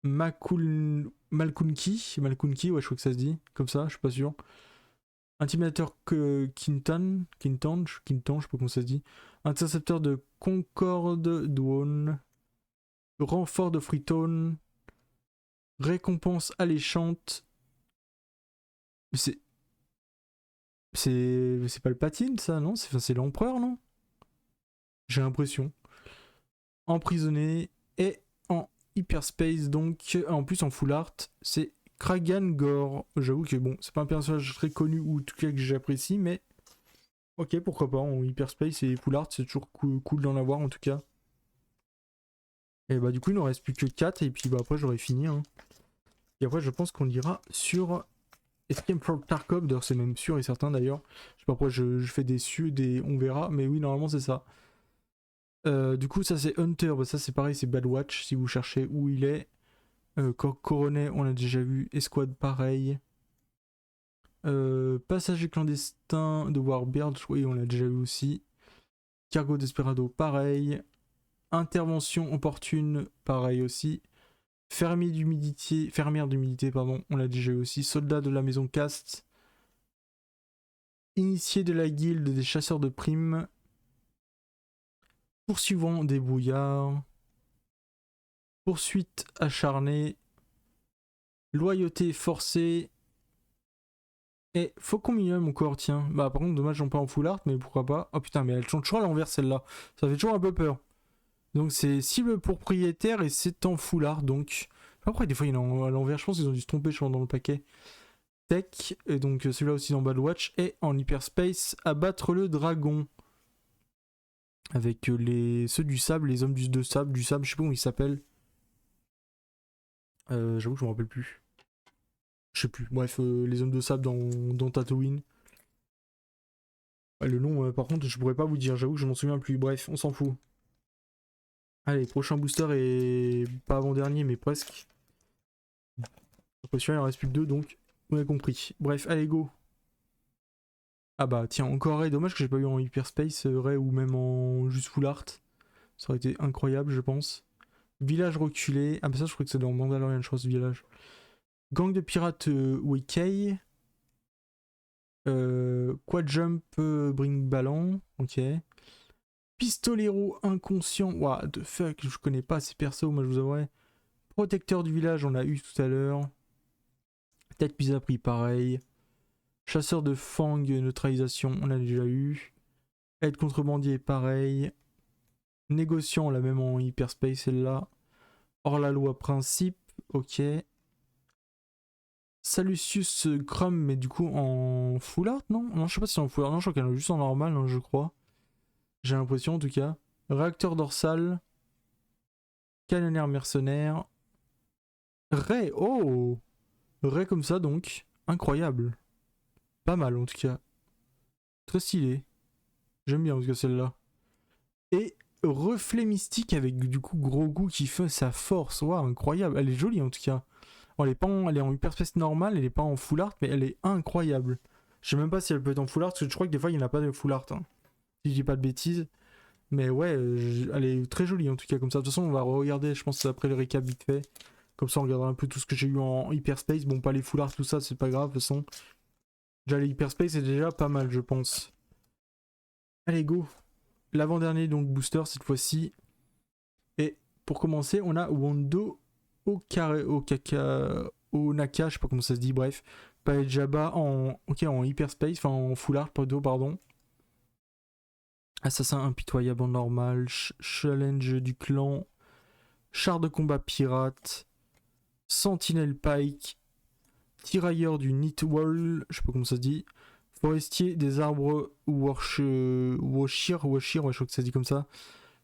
Speaker 1: Malkunki, ouais, je crois que ça se dit, comme ça, je suis pas sûr. Intimidateur Quinton, je sais pas comment ça se dit. Intercepteur de Concorde Dwon. Renfort de Freetown. Récompense alléchante. C'est. C'est pas le patine, ça, non? C'est l'empereur, non? J'ai l'impression. Emprisonné et en hyperspace, donc en plus en full art, c'est Kragan Gore. J'avoue que bon, c'est pas un personnage très connu ou en tout cas que j'apprécie, mais ok, pourquoi pas, en hyperspace et full art, c'est toujours cool d'en avoir en tout cas. Et bah du coup, il ne reste plus que 4 et puis bah après j'aurai fini. Hein. Et après, je pense qu'on ira sur Escape from Tarkov, d'ailleurs c'est même sûr et certain d'ailleurs. Je sais pas pourquoi je fais des on verra, mais oui, normalement c'est ça. Du coup, ça c'est Hunter, bah, ça c'est pareil, c'est Bad Watch si vous cherchez où il est. Coronet, on l'a déjà vu. Escouade, pareil. Passager clandestin de Warbird, oui, on l'a déjà vu aussi. Cargo Desperado, pareil. Intervention opportune, pareil aussi. Fermière d'humidité, pardon, on l'a déjà vu aussi. Soldat de la maison Cast. Initié de la guilde des chasseurs de primes. Poursuivant des brouillards. Poursuite acharnée. Loyauté forcée. Et Faucon Minimum encore, tiens. Bah par contre, dommage, j'en pas en full art, mais pourquoi pas. Oh putain, mais elle change toujours à l'envers celle-là. Ça fait toujours un peu peur. Donc c'est cible propriétaire et c'est en full art, donc. Après, des fois, il y en a à l'envers. Je pense qu'ils ont dû se tromper, je pense, dans le paquet. Tech, et donc celui-là aussi dans Bad Watch. Et en hyperspace, abattre le dragon. Avec ceux du sable, les hommes du sable, je sais pas comment ils s'appellent. J'avoue que je me rappelle plus. Je sais plus. Bref, les hommes de sable dans Tatooine. Ouais, le nom, par contre, je pourrais pas vous dire. J'avoue que je m'en souviens plus. Bref, on s'en fout. Allez, prochain booster et pas avant-dernier, mais presque. Après celui-là, il en reste plus que deux, donc on a compris. Bref, allez, go. Ah bah tiens, encore Ray. Dommage que j'ai pas eu en hyperspace, Ray, ou même en juste full art. Ça aurait été incroyable, je pense. Village reculé. Ah bah ça, je crois que c'est dans Mandalorian, je crois, ce village. Gang de pirates Wikei. Quad Jump Bring Ballon. Ok. Pistolero inconscient. What the fuck, je connais pas ces persos, moi je vous avouerai. Protecteur du village, on l'a eu tout à l'heure. Tête mise à prix, pareil. Chasseur de fang, neutralisation, on l'a déjà eu. Aide contrebandier, pareil. Négociant, on l'a même en hyperspace, celle-là. Hors la loi, principe, ok. Salucius Crum, mais du coup en full art, non? Non, je sais pas si c'est en full art, non, je crois qu'elle est juste en normal, hein, je crois. J'ai l'impression en tout cas. Réacteur dorsal, canonnière mercenaire. Ray, oh! Ray comme ça donc, incroyable. Pas mal en tout cas. Très stylé. J'aime bien en tout cas celle-là. Et reflet mystique avec du coup gros goût qui fait sa force. Waouh, incroyable. Elle est jolie en tout cas. Bon, elle est en hyperspace normal, elle est pas en full art, mais elle est incroyable. Je sais même pas si elle peut être en full art, parce que je crois que des fois il n'y en a pas de full art. Hein. Si je dis pas de bêtises. Mais ouais, elle est très jolie en tout cas comme ça. De toute façon, on va regarder, je pense, après le récap vite fait. Comme ça, on regardera un peu tout ce que j'ai eu en hyperspace. Bon, pas les full art, tout ça, c'est pas grave, de toute façon. Déjà, les hyperspace, c'est déjà pas mal, je pense. Allez, go. L'avant-dernier, donc, booster cette fois-ci. Et pour commencer, on a Wondo Onaka, je sais pas comment ça se dit, bref. Paejaba en, en hyperspace, enfin en full art, pardon. Assassin impitoyable en normal, challenge du clan, char de combat pirate, sentinelle pike, tirailleur du Nitwall, je sais pas comment ça se dit, forestier des arbres Washir, ouais, je crois que ça se dit comme ça,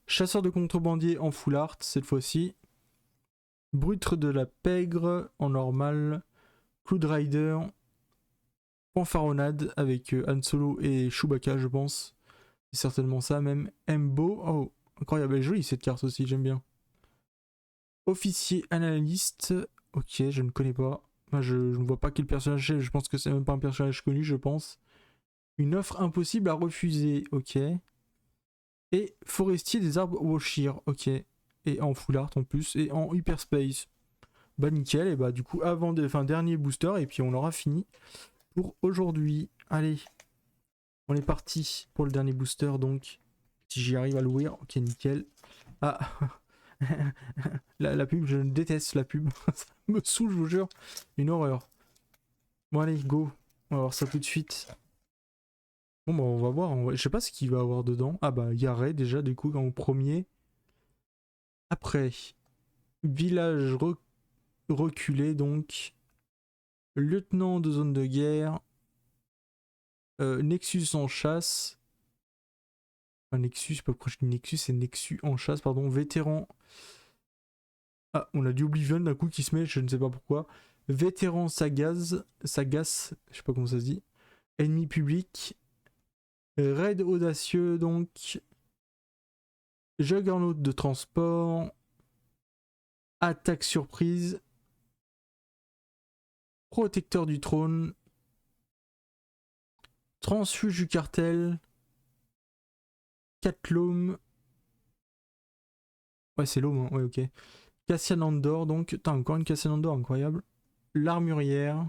Speaker 1: chasseur de contrebandier en full art cette fois-ci, brutre de la pègre en normal, Cloud Rider, fanfaronnade avec Han Solo et Chewbacca je pense. C'est certainement ça même. Mbo, oh, incroyable, elle est jolie cette carte aussi, j'aime bien. Officier analyste, ok, je ne connais pas. Enfin, je ne vois pas quel personnage c'est, je pense que c'est même pas un personnage connu, je pense. Une offre impossible à refuser, ok. Et forestier des arbres Washir, ok. Et en full art en plus, et en hyperspace. Bah nickel, et bah du coup, dernier booster, et puis on aura fini pour aujourd'hui. Allez, on est parti pour le dernier booster, donc. Si j'y arrive à l'ouvrir, ok, nickel. Ah, la pub, je déteste la pub. Ça me saoule, je vous jure. Une horreur. Bon, allez, go. On va voir ça tout de suite. Bon, bah, on va voir. Je sais pas ce qu'il va avoir dedans. Ah, bah, il y a Ray déjà, du coup, en premier. Après, village reculé, donc. Lieutenant de zone de guerre. Nexus en chasse. Enfin, Nexus, pas pourquoi je dis Nexus, c'est Nexus en chasse, pardon. Vétéran. Ah, on a du Oblivion d'un coup qui se met, je ne sais pas pourquoi. Vétéran Sagas, je sais pas comment ça se dit. Ennemi public. Raid audacieux, donc. Juggernaut de transport. Attaque surprise. Protecteur du trône. Transfuge du cartel. Catlome. Ouais, c'est l'homme, hein. Ouais, ok. Cassian Andor, donc. Putain, encore une Cassian Andor, incroyable. L'armurière.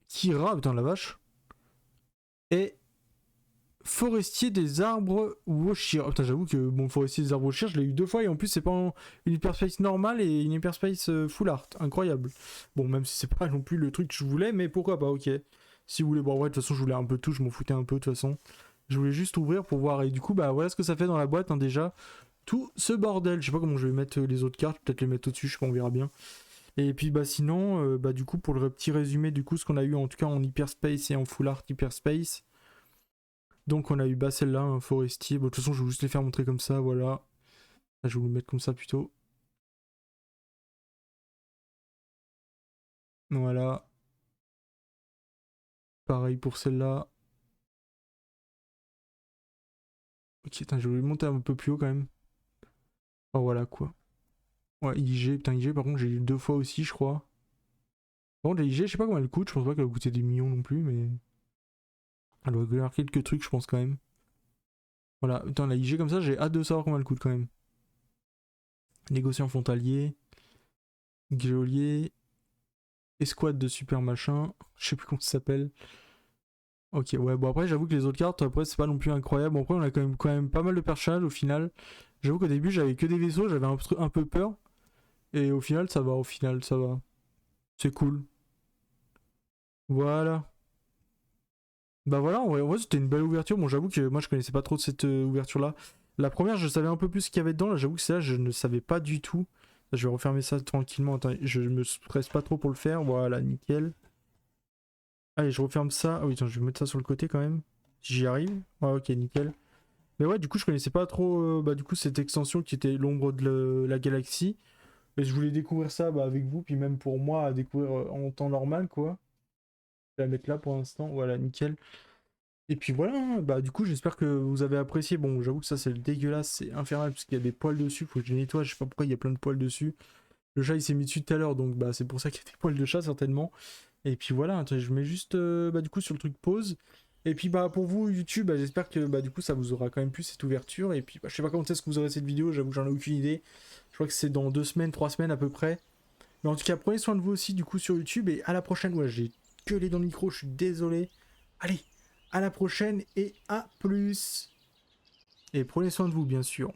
Speaker 1: Kira, putain, la vache. Et forestier des arbres Washir. Oh, putain, j'avoue que bon, forestier des arbres Washir, je l'ai eu deux fois et en plus, c'est pas une hyperspace normale et une hyperspace full art. Incroyable. Bon, même si c'est pas non plus le truc que je voulais, mais pourquoi pas, ok. Si vous voulez, bon, ouais, de toute façon, je voulais un peu tout, je m'en foutais un peu, de toute façon. Je voulais juste ouvrir pour voir. Et du coup, bah, voilà ce que ça fait dans la boîte, hein, déjà. Tout ce bordel. Je sais pas comment je vais mettre les autres cartes, peut-être les mettre au-dessus, je sais pas, on verra bien. Et puis, bah, sinon, bah, du coup, pour le petit résumé, du coup, ce qu'on a eu en tout cas en hyperspace et en full art hyperspace. Donc on a eu celle-là, un forestier. Bon, de toute façon, je vais juste les faire montrer comme ça, voilà. Je vais vous le mettre comme ça plutôt. Voilà. Pareil pour celle-là. Ok, attends, je vais monter un peu plus haut quand même. Oh voilà quoi. Ouais, IG, putain, IG par contre j'ai eu deux fois aussi, je crois. Bon, la IG, je sais pas comment elle coûte, je pense pas qu'elle va coûter des millions non plus, mais. Elle doit avoir quelques trucs, je pense quand même. Voilà, putain, la IG comme ça, j'ai hâte de savoir comment elle coûte quand même. Négociant frontalier. Geôlier. Escouade de super machin. Je sais plus comment ça s'appelle. Ok, ouais, bon après j'avoue que les autres cartes, après c'est pas non plus incroyable. Bon, après on a quand même pas mal de personnages au final. J'avoue qu'au début j'avais que des vaisseaux, j'avais un peu peur. Et au final ça va, C'est cool. Voilà. Bah voilà, en vrai c'était une belle ouverture. Bon, j'avoue que moi je connaissais pas trop de cette ouverture là. La première, je savais un peu plus ce qu'il y avait dedans. Là, j'avoue que ça, je ne savais pas du tout. Je vais refermer ça tranquillement. Attends, je me stresse pas trop pour le faire. Voilà, nickel. Allez, je referme ça. Ah oui, attends, je vais mettre ça sur le côté quand même. Si j'y arrive. Ouais, ok, nickel. Mais ouais, du coup, je connaissais pas trop du coup, cette extension qui était l'ombre de la galaxie. Et je voulais découvrir ça avec vous, puis même pour moi, à découvrir en temps normal, quoi. Je vais la mettre là pour l'instant. Voilà, nickel. Et puis voilà, hein, du coup, j'espère que vous avez apprécié. Bon, j'avoue que ça, c'est dégueulasse, c'est infernal, parce qu'il y a des poils dessus. Faut que je les nettoie. Je sais pas pourquoi il y a plein de poils dessus. Le chat, il s'est mis dessus tout à l'heure, donc c'est pour ça qu'il y a des poils de chat, certainement. Et puis voilà, attends, je mets juste du coup sur le truc pause. Et puis pour vous YouTube, j'espère que du coup ça vous aura quand même plu cette ouverture. Et puis je sais pas quand est-ce que vous aurez cette vidéo, j'avoue que j'en ai aucune idée. Je crois que c'est dans 2 semaines, 3 semaines à peu près. Mais en tout cas, prenez soin de vous aussi du coup sur YouTube et à la prochaine. Ouais, j'ai gueulé dans le micro, je suis désolé. Allez, à la prochaine et à plus. Et prenez soin de vous bien sûr.